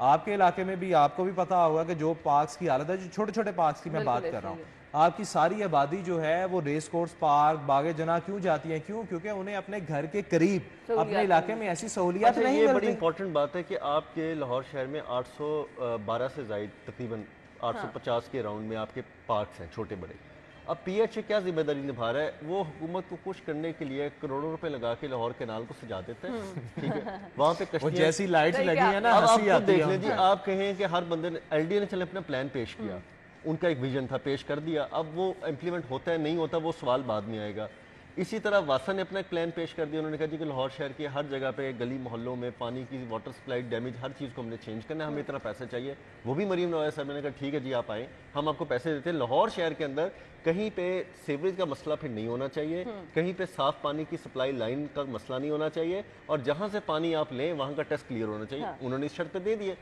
Speaker 2: आपके इलाके में भी आपको भी पता होगा कि जो पार्क्स की हालत है, जो छोटे छोटे पार्क्स की मैं बात कर रहा हूँ, आपकी सारी आबादी जो है वो रेस कोर्स पार्क, बागे जना क्यों जाती है? क्यों? क्योंकि उन्हें अपने घर के करीब अपने इलाके में ऐसी सहूलियत नहीं
Speaker 3: ये
Speaker 2: मिलती।
Speaker 3: बड़ी इंपॉर्टेंट बात है कि आपके लाहौर शहर में 812 से जायद तकरीबन 850 के राउंड में आपके पार्क्स हैं छोटे बड़े। अब पीएचए क्या जिम्मेदारी निभा रहा है? वो हुकूमत को खुश करने के लिए करोड़ों रुपए लगा के लाहौर कैनाल को सजा देता है, ठीक है, वहां पे
Speaker 2: वो जैसी लाइट्स लगी है ना,
Speaker 3: अब आप
Speaker 2: हंसी
Speaker 3: खुद
Speaker 2: आती
Speaker 3: देख
Speaker 2: है।
Speaker 3: लीजिए, आप कहें कि हर बंदे ने, एलडीए ने चले अपना प्लान पेश किया, उनका एक विजन था, पेश कर दिया, अब वो इम्प्लीमेंट होता है नहीं होता वो सवाल बाद में आएगा। इसी तरह वासा ने अपना एक प्लान पेश कर दिया, उन्होंने कहा जी कि लाहौर शहर के हर जगह पे गली मोहल्लों में पानी की वाटर सप्लाई डैमेज हर चीज़ को हमने चेंज करना है, हमें इतना पैसा चाहिए। वो भी मरीम नवाज साहब ने कहा ठीक है जी आप आए, हम आपको पैसे देते हैं। लाहौर शहर के अंदर कहीं पे सीवरेज का मसला फिर नहीं होना चाहिए, कहीं पे साफ पानी की सप्लाई लाइन का मसला नहीं होना चाहिए, और जहां से पानी आप लें वहां का टेस्ट क्लियर होना चाहिए। उन्होंने इस शर्त दे दिए।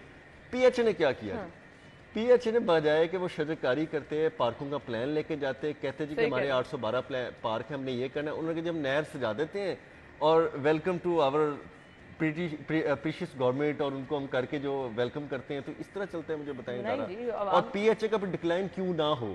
Speaker 3: पीएचए ने क्या किया? पीएचए ने बजाय कि वो शजरकारी करते, पार्कों का प्लान लेके जाते, कहते जी कि हमारे 812 पार्क है, हमने ये करना है, उन्होंने जब नहर सजा देते हैं और welcome to our precious government और उनको हम करके जो वेलकम करते हैं, तो इस तरह चलते हैं। मुझे बताएं और पीएचए का डिक्लाइन क्यों ना हो?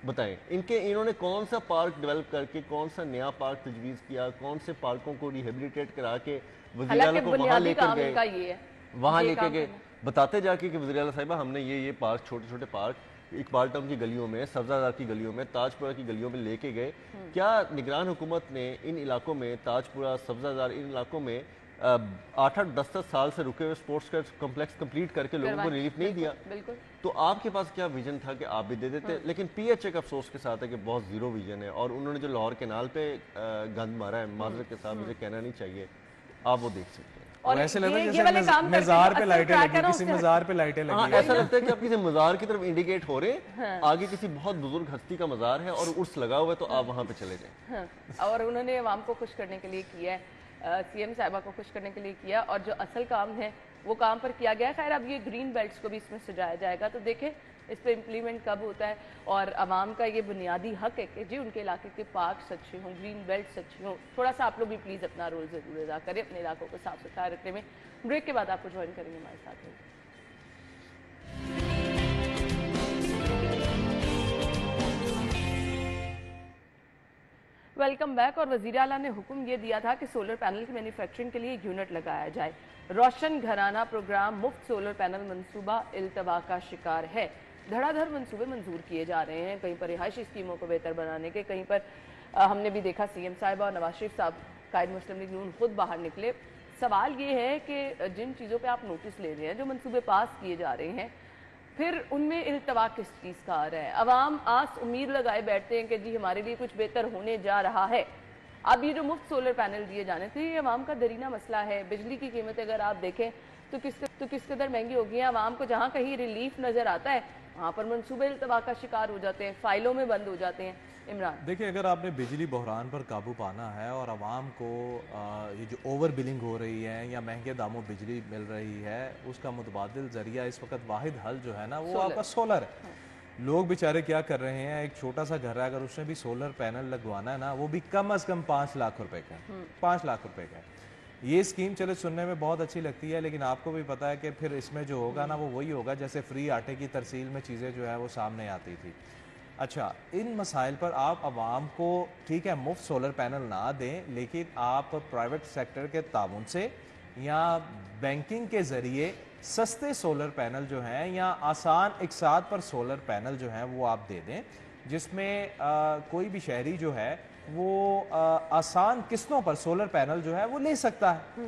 Speaker 3: बताएं इन्होंने कौन सा पार्क डेवलप करके कौन सा नया पार्क तजवीज किया, कौन से पार्कों को रिहेबिलिटेट करा के वज़ीर आला को वहां लेकर गए, वहां लेके गए, बताते जाके कि वज़ीर आला साहिबा हमने ये पार्क, छोटे छोटे पार्क इकबाल टाउन की गलियों में, सब्जादार की गलियों में, ताजपुरा की गलियों में लेके गए। क्या निगरान हुकूमत ने इन इलाकों में, ताजपुरा, सब्जादार, इन इलाकों में 8-8, 10-10 साल से रुके हुए स्पोर्ट्स का कॉम्प्लेक्स कंप्लीट करके लोगों को रिलीफ नहीं दिया?
Speaker 1: बिल्कुल।
Speaker 3: तो आपके पास क्या विजन था कि आप भी दे देते? लेकिन पीएचए का अफसोस के साथ है कि बहुत जीरो विजन है, और उन्होंने जो लाहौर कैनाल पे गंद मारा है, माजरत के साथ मुझे कहना नहीं चाहिए, आप वो देख सकते हैं।
Speaker 1: और
Speaker 2: ऐसे लगता है जैसे मज़ार पे लाइटें लगी, किसी मज़ार पे लाइटें लगी।
Speaker 3: ऐसा लगता है कि आप किसी मज़ार की तरफ इंडिकेट हो रहे हैं, आगे किसी बहुत बुजुर्ग हस्ती का मज़ार है और उर्स लगा हुआ है, तो आप वहां पे चले जाएं।
Speaker 1: और उन्होंने आवाम को खुश करने के लिए किया है, सीएम साहिबा को खुश करने के लिए किया, और जो असल काम है वो काम पर किया गया है। खैर अब ये ग्रीन बेल्ट्स को भी इसमें सजाया जाएगा, तो देखें इस पर इम्प्लीमेंट कब होता है। और आवाम का ये बुनियादी हक है कि जी उनके इलाके के पार्क अच्छे हों, ग्रीन बेल्ट अच्छी हों। थोड़ा सा आप लोग भी प्लीज़ अपना रोल ज़रूर अदा करें अपने इलाकों को साफ सुथरा रखने में। ब्रेक के बाद आपको ज्वाइन करेंगे हमारे साथ में। Welcome back. और वज़ीर आला ने हुक्म ये दिया था कि सोलर पैनल की मैन्युफैक्चरिंग के लिए यूनिट लगाया जाए। रोशन घराना प्रोग्राम मुफ्त सोलर पैनल मंसूबा इल्तवा का शिकार है। धड़ाधड़ मंसूबे मंजूर किए जा रहे हैं, कहीं पर रिहायशी स्कीमों को बेहतर बनाने के, कहीं पर हमने भी देखा सीएम साहिबा और नवाज शरीफ साहब कायद मुस्लिम लीग नून खुद बाहर निकले। सवाल ये है कि जिन चीज़ों पर आप नोटिस ले रहे हैं, जो मंसूबे पास किए जा रहे हैं, फिर उनमें इल्तवा किस चीज़ का आ रहा है? अवाम आस उम्मीद लगाए बैठते हैं कि जी हमारे लिए कुछ बेहतर होने जा रहा है। अब ये जो मुफ्त सोलर पैनल दिए जाने थे, ये अवाम का दरीना मसला है। बिजली की कीमत अगर आप देखें तो किस कदर महंगी हो गई है। अवाम को जहाँ कहीं रिलीफ नज़र आता है वहाँ पर मनसूबे इल्तवा का शिकार हो जाते हैं, फाइलों में बंद हो जाते हैं। इमरान,
Speaker 2: देखिए, अगर आपने बिजली बहरान पर काबू पाना है और आवाम को ये जो ओवर बिलिंग हो रही है या महंगे दामों बिजली मिल रही है, उसका मुतबादिल जरिया इस वक्त वाहिद हल जो है ना वो आपका सोलर है। लोग बेचारे क्या कर रहे हैं, एक छोटा सा घर है, अगर उसमें भी सोलर पैनल लगवाना है ना, वो भी कम से कम 5 लाख रुपए का है। 5 लाख रुपए का है। ये स्कीम चले सुनने में बहुत अच्छी लगती है, लेकिन आपको भी पता है कि फिर इसमें जो होगा ना वो वही होगा जैसे फ्री आटे की तरसील में चीज़ें जो है वो सामने आती थी। अच्छा, इन मसाइल पर आप आवाम को, ठीक है, मुफ्त सोलर पैनल ना दें, लेकिन आप प्राइवेट सेक्टर के ताउन से या बैंकिंग के ज़रिए सस्ते सोलर पैनल जो हैं या आसान इकसात पर सोलर पैनल जो हैं वो आप दे दें, जिसमें कोई भी शहरी जो है वो आसान किस्तों पर सोलर पैनल जो है वो ले सकता है।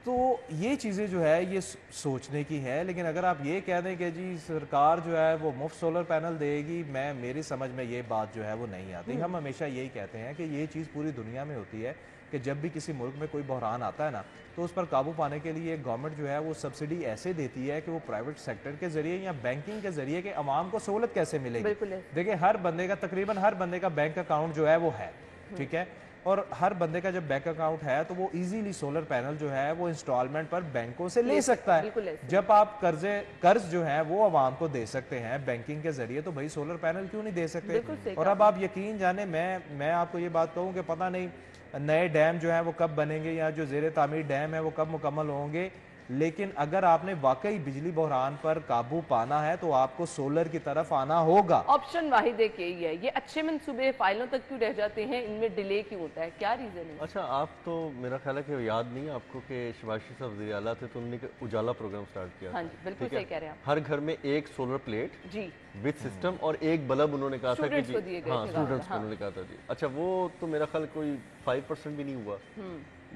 Speaker 2: तो ये चीज़ें जो है ये सोचने की है। लेकिन अगर आप ये कह दें कि जी सरकार जो है वो मुफ्त सोलर पैनल देगी, मेरी समझ में ये बात जो है वो नहीं आती। हम हमेशा यही कहते हैं कि ये चीज़ पूरी दुनिया में होती है कि जब भी किसी मुल्क में कोई बहरान आता है ना, तो उस पर काबू पाने के लिए गवर्नमेंट जो है वो सब्सिडी ऐसे देती है कि वो प्राइवेट सेक्टर के जरिए या बैंकिंग के जरिए कि अवाम को सहूलत कैसे मिलेगी। देखिए हर बंदे का, तकरीबन हर बंदे का बैंक अकाउंट जो है वो है, ठीक है, और हर बंदे का जब बैंक अकाउंट है तो वो इजीली सोलर पैनल जो है वो इंस्टॉलमेंट पर बैंकों से ले सकता है। जब आप कर्ज जो है वो आवाम को दे सकते हैं बैंकिंग के जरिए, तो भाई सोलर पैनल क्यों नहीं दे सकते। और अब आप यकीन जाने, मैं आपको ये बात कहूँ कि पता नहीं नए डैम जो है वो कब बनेंगे या जो जेर तामीर डैम है वो कब मुकम्मल होंगे, लेकिन अगर आपने वाकई बिजली बहरान पर काबू पाना है तो आपको सोलर की तरफ आना होगा।
Speaker 1: ऑप्शन वाहिद एक यही है। ये अच्छे मंसूबे फाइलों तक क्यों रह जाते हैं, इनमें डिले क्यों होता है, क्या रीजन है?
Speaker 3: अच्छा, आप तो मेरा ख्याल है कि याद नहीं आपको कि शहबाज शरीफ साहब वज़ीर आला थे तो उन्होंने उजाला प्रोग्राम स्टार्ट किया।
Speaker 1: हाँ जी, बिल्कुल सही कह रहे हैं आप।
Speaker 3: हर घर में एक सोलर प्लेट
Speaker 1: जी
Speaker 3: विद सिस्टम और एक बल्ब उन्होंने कहा था कि जी, हाँ स्टूडेंट्स को उन्होंने कहा था जी। अच्छा, वो तो मेरा ख्याल कोई 5% भी नहीं हुआ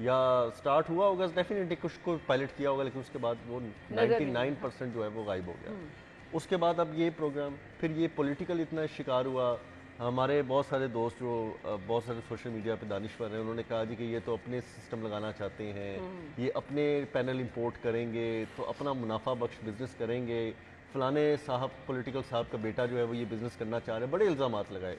Speaker 3: या स्टार्ट हुआ होगा डेफिनेटली, कुछ को पायलट किया होगा, लेकिन उसके बाद वो 99% जो है वो गायब हो गया। उसके बाद अब ये प्रोग्राम, फिर ये पॉलिटिकल इतना शिकार हुआ। हमारे बहुत सारे दोस्त जो बहुत सारे सोशल मीडिया पे दानिश्वर हैं, उन्होंने कहा जी कि ये तो अपने सिस्टम लगाना चाहते हैं, ये अपने पैनल इंपोर्ट करेंगे तो अपना मुनाफा बख्श बिजनेस करेंगे, फलाने साहब पॉलिटिकल साहब का बेटा जो है वो ये बिज़नेस करना चाह रहे हैं, बड़े इल्ज़ामात लगाए।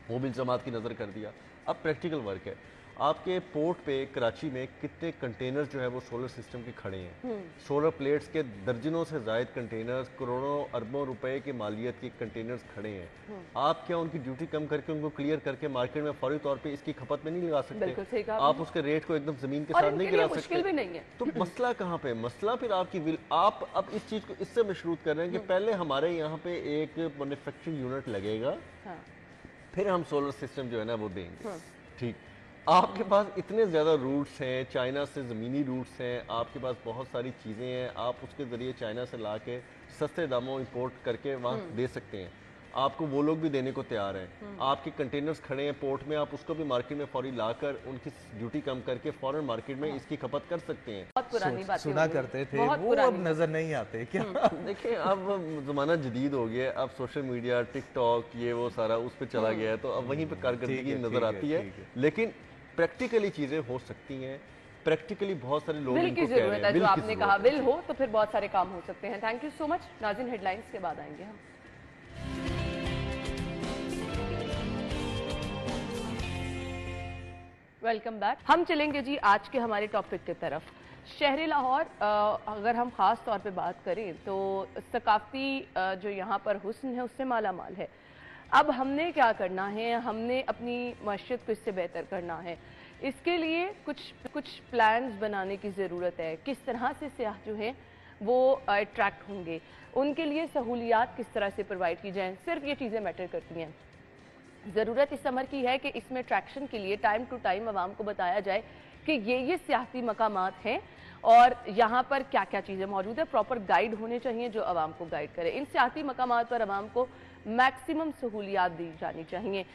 Speaker 3: वो भी इल्ज़ामात की नज़र कर दिया। अब प्रैक्टिकल वर्क है। आपके पोर्ट पे कराची में कितने कंटेनर्स जो है वो सोलर सिस्टम के खड़े हैं, सोलर प्लेट्स के दर्जनों से जायद कंटेनर्स, करोड़ों अरबों रुपए के मालियत के कंटेनर्स खड़े हैं। आप क्या उनकी ड्यूटी कम करके उनको क्लियर करके मार्केट में फौरी तौर पे इसकी खपत में नहीं लगा सकते? आप उसके रेट को एकदम जमीन के साथ नहीं गिरा सकते। तो मसला कहाँ पे? मसला फिर आपकी विल। आप अब इस चीज को इससे मशरूत कर रहे हैं कि पहले हमारे यहाँ पे एक मैन्युफैक्चरिंग यूनिट लगेगा, फिर हम सोलर सिस्टम जो है ना वो देंगे। ठीक, आपके पास इतने ज़्यादा रूट्स हैं, चाइना से ज़मीनी रूट्स हैं, आपके पास बहुत सारी चीज़ें हैं, आप उसके ज़रिए चाइना से ला के सस्ते दामों इंपोर्ट करके वहाँ दे सकते हैं। आपको वो लोग भी देने को तैयार हैं। आपके कंटेनर्स खड़े हैं पोर्ट में, आप उसको भी मार्केट में फौरी लाकर उनकी ड्यूटी कम करके फॉरेन मार्केट में इसकी खपत कर सकते हैं।
Speaker 1: बहुत पुरानी बात
Speaker 2: सुना करते थे वो, अब नजर नहीं आते क्या?
Speaker 3: देखिए अब ज़माना जदीद हो गया, अब सोशल मीडिया, टिकटॉक, ये वो सारा उस पर चला गया है, तो अब वहीं पर कारकर्दगी नजर आती है। लेकिन प्रैक्टिकली चीजें हो सकती हैं, प्रैक्टिकली बहुत सारे लोग
Speaker 1: बिल की जरूरत है। जो आपने कहा बिल हो तो फिर बहुत सारे काम हो सकते हैं। थैंक यू सो मच नाज़रीन, हेडलाइंस के बाद आएंगे हम। Welcome back. हम चलेंगे जी आज के हमारे टॉपिक की तरफ। शहर लाहौर, अगर हम ख़ास तौर पे बात करें तो सकाफ़ती जो यहाँ पर हुस्न है उससे माला माल है। अब हमने क्या करना है, हमने अपनी माशरत को इससे बेहतर करना है। इसके लिए कुछ प्लान्स बनाने की ज़रूरत है। किस तरह से सियाह जो है वो अट्रैक्ट होंगे, उनके लिए सहूलियात किस तरह से प्रोवाइड की जाएँ, सिर्फ ये चीज़ें मैटर करती हैं। ज़रूरत इस अमर की है कि इसमें अट्रैक्शन के लिए टाइम टू टाइम आवाम को बताया जाए कि ये सियाहती मकामात हैं और यहाँ पर क्या क्या चीज़ें मौजूद है। प्रॉपर गाइड होने चाहिए जो आवाम को गाइड करे। इन सियाहती मकामात पर आवाम को मैक्सिमम सहूलियात दी जानी चाहिए।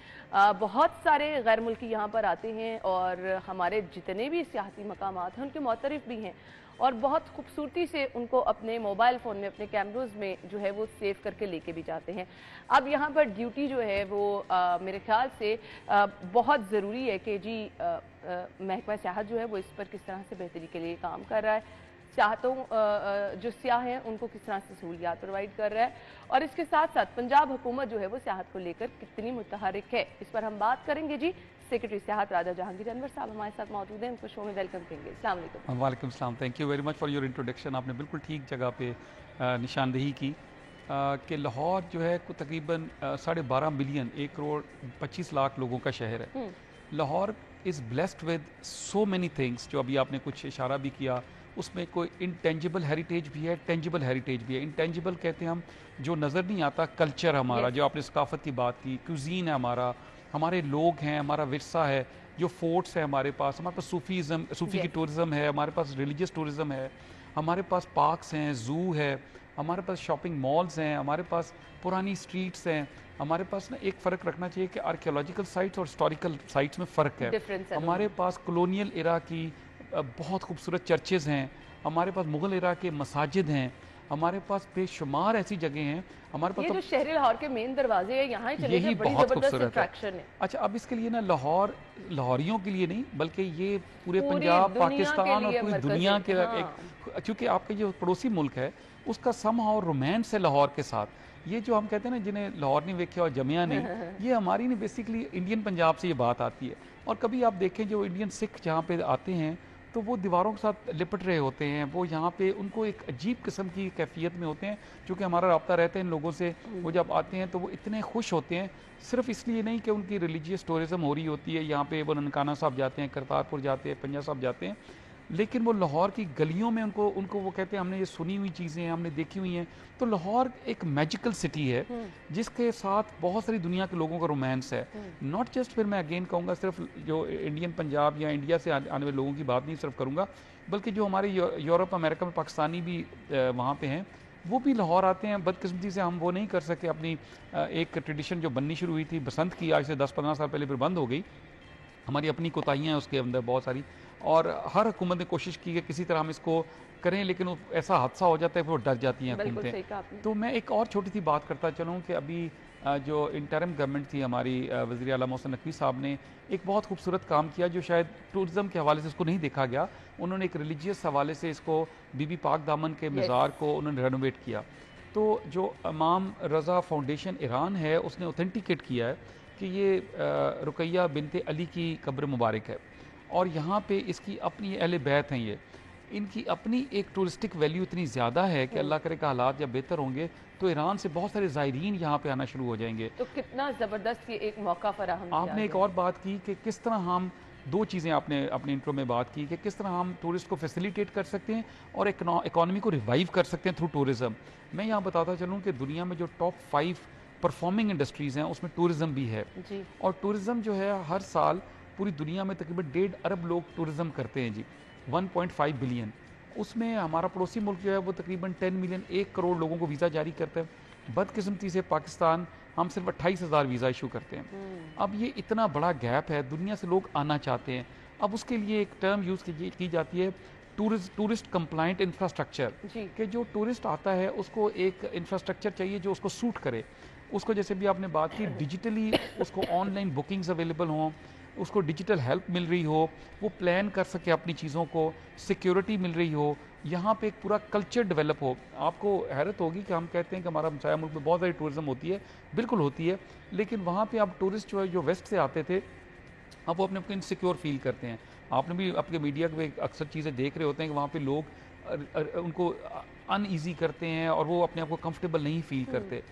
Speaker 1: बहुत सारे गैर मुल्की यहाँ पर आते हैं और हमारे जितने भी सियाहती मकामात हैं उनके मुतरिफ भी हैं और बहुत खूबसूरती से उनको अपने मोबाइल फ़ोन में, अपने कैमरोज़ में जो है वो सेव करके लेके भी जाते हैं। अब यहाँ पर ड्यूटी जो है वो मेरे ख्याल से बहुत ज़रूरी है कि जी महकमा सियाहत जो है वो इस पर किस तरह से बेहतरी के लिए काम कर रहा है, सियाहतों जो सियाह हैं उनको किस तरह से सहूलियात प्रोवाइड कर रहा है और इसके साथ साथ पंजाब हुकूमत जो है वो सियाहत को लेकर कितनी मुतहरिक है, इस पर हम बात करेंगे। जी सेक्रेटरी सियाहत राजा जहांगीर अनवर साहब हमारे साथ मौजूद हैं, उनको शो में वेलकम करेंगे। अस्सलाम वालेकुम।
Speaker 4: वालेकुम सलाम, thank you very much for your introduction. आपने बिल्कुल ठीक जगह पे निशानदेही की कि लाहौर जो है तकरीबन 12.5 मिलियन, 1 करोड़ 25 लाख लोगों का शहर है। Lahore is blessed with so many things, जो अभी आपने कुछ इशारा भी किया। उसमें कोई इंटेंजिबल हेरिटेज भी है, टेंजिबल हेरिटेज भी है। इंटेंजिबल कहते हैं हम जो नज़र नहीं आता, कल्चर हमारा, जो आपने सकाफत की बात की, क्यूजीन है हमारे लोग हैं, हमारा विरसा है, जो फोर्ट्स है हमारे पास सूफ़ी की टूरिज़म है, हमारे पास रिलीजियस टूरिज़म है, हमारे पास पार्क्स हैं, ज़ू है, हमारे पास शॉपिंग मॉल्स हैं, हमारे पास पुरानी स्ट्रीट्स हैं। हमारे पास ना एक फ़र्क रखना चाहिए कि आर्कियोलॉजिकल साइट्स और हिस्टोरिकल साइट्स में फ़र्क है। हमारे पास कॉलोनियल एरा की बहुत खूबसूरत चर्चेज़ हैं, हमारे पास मुग़ल एरा के मसाजिद हैं, हमारे पास बेशुमार ऐसी जगह हैं। हमारे पास
Speaker 1: ये जो शहर लाहौर के मेन दरवाजे हैं, यहाँ ही चले
Speaker 4: यही
Speaker 1: जाएं, बड़ी
Speaker 4: बहुत
Speaker 1: जबरदस्त
Speaker 4: खूबसूरत
Speaker 1: अट्रैक्शन है।
Speaker 4: अच्छा, अब इसके लिए ना लाहौर लाहौरियों के लिए नहीं बल्कि ये पूरे
Speaker 1: पूरी
Speaker 4: पंजाब,
Speaker 1: दुनिया के
Speaker 4: पाकिस्तान और
Speaker 1: लिए
Speaker 4: पूरी
Speaker 1: मरकज़
Speaker 4: दुनिया
Speaker 1: है,
Speaker 4: के
Speaker 1: हाँ।
Speaker 4: एक, क्योंकि आपका जो पड़ोसी मुल्क है उसका समहाउ रोमांस है लाहौर के साथ। ये जो हम कहते हैं ना जिन्हें लाहौर नहीं वेख्या और जमिया नहीं, ये हमारी नहीं बेसिकली इंडियन पंजाब से ये बात आती है। और कभी आप देखें जो इंडियन सिख जहाँ पे आते हैं तो वो दीवारों के साथ लिपट रहे होते हैं, वो यहाँ पे उनको एक अजीब किस्म की कैफियत में होते हैं। चूँकि हमारा रब्ता रहता है इन लोगों से, वो जब आते हैं तो वो इतने खुश होते हैं, सिर्फ इसलिए नहीं कि उनकी रिलीजियस टूरिज़म हो रही होती है, यहाँ पे वो ननकाना साहब जाते हैं, करतारपुर जाते हैं, पंजा साहब जाते हैं, लेकिन वो लाहौर की गलियों में उनको उनको वो कहते हैं हमने ये सुनी हुई चीज़ें हैं, हमने देखी हुई हैं। तो लाहौर एक मैजिकल सिटी है जिसके साथ बहुत सारी दुनिया के लोगों का रोमांस है। नॉट जस्ट, फिर मैं अगेन कहूँगा, सिर्फ जो इंडियन पंजाब या इंडिया से आने वाले लोगों की बात नहीं सिर्फ करूँगा, बल्कि जो हमारे यूरोप अमेरिका में पाकिस्तानी भी वहाँ पे हैं, वो भी लाहौर आते हैं। बदकिस्मती से हम वो नहीं कर सके, अपनी एक ट्रेडिशन जो बननी शुरू हुई थी बसंत की, आज से 10-15 साल पहले फिर बंद हो गई। हमारी अपनी कोताहियाँ हैं उसके अंदर बहुत सारी, और हर हुकूमत ने कोशिश की कि किसी तरह हम इसको करें, लेकिन ऐसा हादसा हो जाता है फिर वो डर जाती हैं हुकूमतें। तो मैं एक और छोटी सी बात करता चलूँ कि अभी जो इंटरिम गवर्नमेंट थी हमारी, वज़ीर आला मोहसिन नकवी साहब ने एक बहुत खूबसूरत काम किया जो शायद टूरिज़म के हवाले से इसको नहीं देखा गया। उन्होंने एक रिलीजियस हवाले से इसको बीबी पाक दामन के मज़ार को उन्होंने रेनोवेट किया। तो जो इमाम रज़ा फाउंडेशन ईरान है उसने ऑथेंटिकेट किया है कि ये रुकैया बिनते अली की कब्र मुबारक है, और यहाँ पे इसकी अपनी अहले बैत हैं, ये इनकी अपनी एक टूरिस्टिक वैल्यू इतनी ज़्यादा है कि अल्लाह करे का हालात जब बेहतर होंगे तो ईरान से बहुत सारे ज़ायरीन यहाँ पे आना शुरू हो जाएंगे।
Speaker 1: तो कितना ज़बरदस्त ये एक मौका फराहम
Speaker 4: आपने एक और बात की कि किस तरह हम, दो चीज़ें आपने अपने इंट्रो में बात की कि किस तरह हम टूरिस्ट को फैसिलिटेट कर सकते हैं और इकॉनमी को रिवाइव कर सकते हैं थ्रू टूरिज़म। मैं यहाँ बताता चलूँ कि दुनिया में जो टॉप 5 परफॉर्मिंग इंडस्ट्रीज़ हैं उसमें टूरिज़म भी है
Speaker 1: जी।
Speaker 4: और टूरिज़म जो है हर साल पूरी दुनिया में तकरीबन 1.5 अरब लोग टूरिज़म करते हैं जी, 1.5 बिलियन। उसमें हमारा पड़ोसी मुल्क जो है वो तकरीबन 10 मिलियन, 1 करोड़ लोगों को वीज़ा जारी करता है। बदकिस्मती से पाकिस्तान, हम सिर्फ 28,000 वीज़ा इशू करते हैं। अब ये इतना बड़ा गैप है, दुनिया से लोग आना चाहते हैं। अब उसके लिए एक टर्म यूज़ की जाती है टूरिस्ट कंप्लाइंट इंफ्रास्ट्रक्चर, कि जो टूरिस्ट आता है उसको एक इंफ्रास्ट्रक्चर चाहिए जो उसको सूट करे। उसको जैसे भी आपने बात की, डिजिटली उसको ऑनलाइन बुकिंग्स अवेलेबल हों, उसको डिजिटल हेल्प मिल रही हो, वो प्लान कर सके अपनी चीज़ों को, सिक्योरिटी मिल रही हो, यहाँ पे एक पूरा कल्चर डेवलप हो। आपको हैरत होगी कि हम कहते हैं कि हमारा हमसाया मुल्क में बहुत सारी टूरिज़म होती है, बिल्कुल होती है, लेकिन वहाँ पे अब टूरिस्ट जो है जो वेस्ट से आते थे, अब वो अपने को इनसिक्योर फील करते हैं। आपने भी अपने मीडिया में अक्सर चीज़ें देख रहे होते हैं कि वहाँ पे लोग उनको अनईजी करते हैं और वो अपने आप को कंफर्टेबल नहीं फील करते।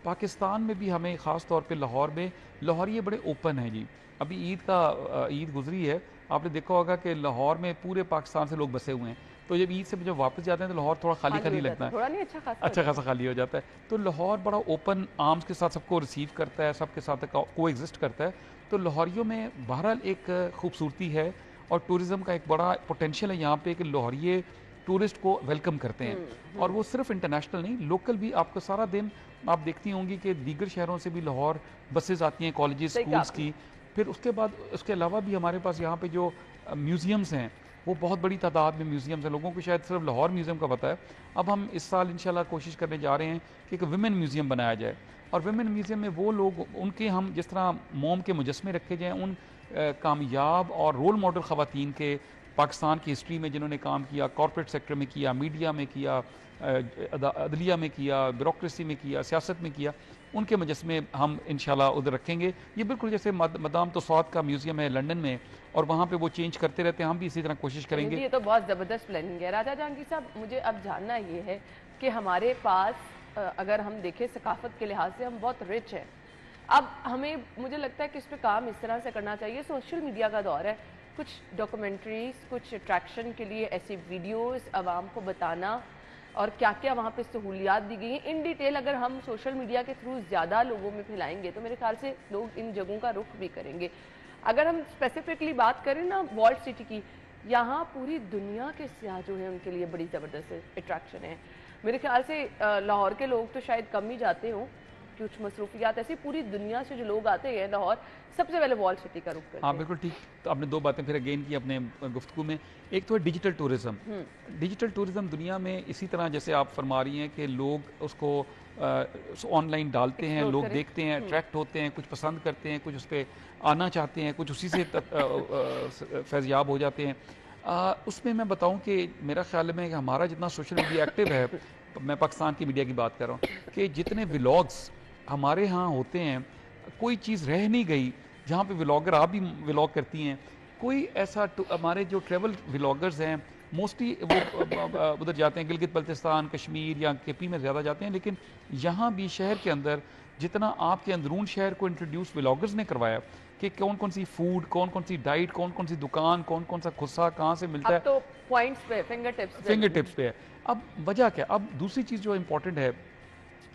Speaker 4: पाकिस्तान में भी हमें ख़ास तौर पे लाहौर में, लाहौरिये बड़े ओपन हैं जी। अभी ईद गुजरी है, आपने देखा होगा कि लाहौर में पूरे पाकिस्तान से लोग बसे हुए हैं, तो जब ईद से जब वापस जाते हैं तो लाहौर थोड़ा खाली लगता है,
Speaker 1: थोड़ा नहीं
Speaker 4: अच्छा खासा खाली हो जाता है। तो लाहौर बड़ा ओपन आर्म्स के साथ सबको रिसीव करता है, सबके साथ को एग्जिस्ट करता है। तो लाहौरियों में बहरहाल एक खूबसूरती है और टूरिज़म का एक बड़ा पोटेंशियल है यहाँ पे कि लाहौरिये टूरिस्ट को वेलकम करते हैं। और वो सिर्फ इंटरनेशनल नहीं, लोकल भी। आपको सारा दिन आप देखती होंगी कि दीगर शहरों से भी लाहौर बसेज आती हैं, कॉलेजेस, स्कूल्स की। फिर उसके बाद उसके अलावा भी हमारे पास यहाँ पे जो म्यूज़ियम्स हैं वो बहुत बड़ी तादाद में म्यूज़ियम्स हैं। लोगों को शायद सिर्फ लाहौर म्यूज़ियम का पता है। अब हम इस साल इंशाल्लाह कोशिश करने जा रहे हैं कि एक विमेन म्यूज़ियम बनाया जाए, और विमेन म्यूज़ियम में वो लोग, उनके हम जिस तरह मोम के मुजस्मे रखे जाएँ, उन कामयाब और रोल मॉडल ख़वातीन के पाकिस्तान की हिस्ट्री में जिन्होंने काम किया, कॉर्पोरेट सेक्टर में किया, मीडिया में किया, अदलिया में किया, ब्यूरोक्रेसी में किया, सियासत में किया, उनके मुजस्मे हम इंशाल्लाह उधर रखेंगे। ये बिल्कुल जैसे मदाम तुसाद का म्यूज़ियम है लंदन में, और वहाँ पे वो चेंज करते रहते हैं, हम भी इसी तरह कोशिश करेंगे।
Speaker 1: ये तो बहुत ज़बरदस्त प्लानिंग है। राजा जहांगीर साहब, मुझे अब जानना ये है कि हमारे पास अगर हम देखें सकाफत के लिहाज से हम बहुत रिच हैं। अब हमें, मुझे लगता है कि इस पर काम इस तरह से करना चाहिए। सोशल मीडिया का दौर है, कुछ डॉक्यूमेंट्रीज, कुछ अट्रैक्शन के लिए ऐसी वीडियोस आवाम को बताना, और क्या क्या वहाँ पे सहूलियात दी गई हैं इन डिटेल अगर हम सोशल मीडिया के थ्रू ज़्यादा लोगों में फैलाएंगे तो मेरे ख्याल से लोग इन जगहों का रुख भी करेंगे। अगर हम स्पेसिफिकली बात करें ना वॉल्ट सिटी की, यहाँ पूरी दुनिया के सियाह जो है उनके लिए बड़ी ज़बरदस्त अट्रैक्शन है। मेरे ख्याल से लाहौर के लोग तो शायद कम ही जाते हों, कुछ मसरूफियात ऐसी, पूरी दुनिया से जो लोग आते हैं लाहौर सबसे पहले वॉल सिटी का रुख करते हैं।
Speaker 4: हाँ बिल्कुल ठीक। तो आपने दो बातें फिर अगेन की अपने गुफ्तगू में। एक तो है डिजिटल टूरिज्म। डिजिटल टूरिज्म दुनिया में इसी तरह जैसे आप फरमा रही हैं कि लोग उसको ऑनलाइन डालते हैं, लोग देखते हैं, अट्रैक्ट होते हैं, कुछ पसंद करते हैं, कुछ उस पर आना चाहते हैं, कुछ उसी से फैज़याब हो जाते हैं। उसमें मैं बताऊं कि मेरा ख्याल में कि हमारा जितना सोशल मीडिया एक्टिव है, मैं पाकिस्तान की मीडिया की बात कर रहा हूँ, कि जितने व्लॉग्स हमारे यहाँ होते हैं, कोई चीज़ रह नहीं गई जहाँ पे व्लॉगर, आप भी व्लॉग करती हैं, कोई ऐसा हमारे जो ट्रैवल व्लॉगर्स हैं मोस्टली वो उधर जाते हैं, गिलगित बल्तिस्तान, कश्मीर या केपी में ज़्यादा जाते हैं, लेकिन यहाँ भी शहर के अंदर जितना आपके अंदरून शहर को इंट्रोड्यूस व्लॉगर्स ने करवाया कि कौन कौन सी फूड, कौन कौन सी डाइट, कौन कौन सी दुकान, कौन कौन सा खुस्सा कहाँ से मिलता है,
Speaker 1: तो पॉइंट्स पे, फिंगर टिप्स
Speaker 4: पे है। अब वजह क्या, अब दूसरी चीज़ जो इम्पोर्टेंट है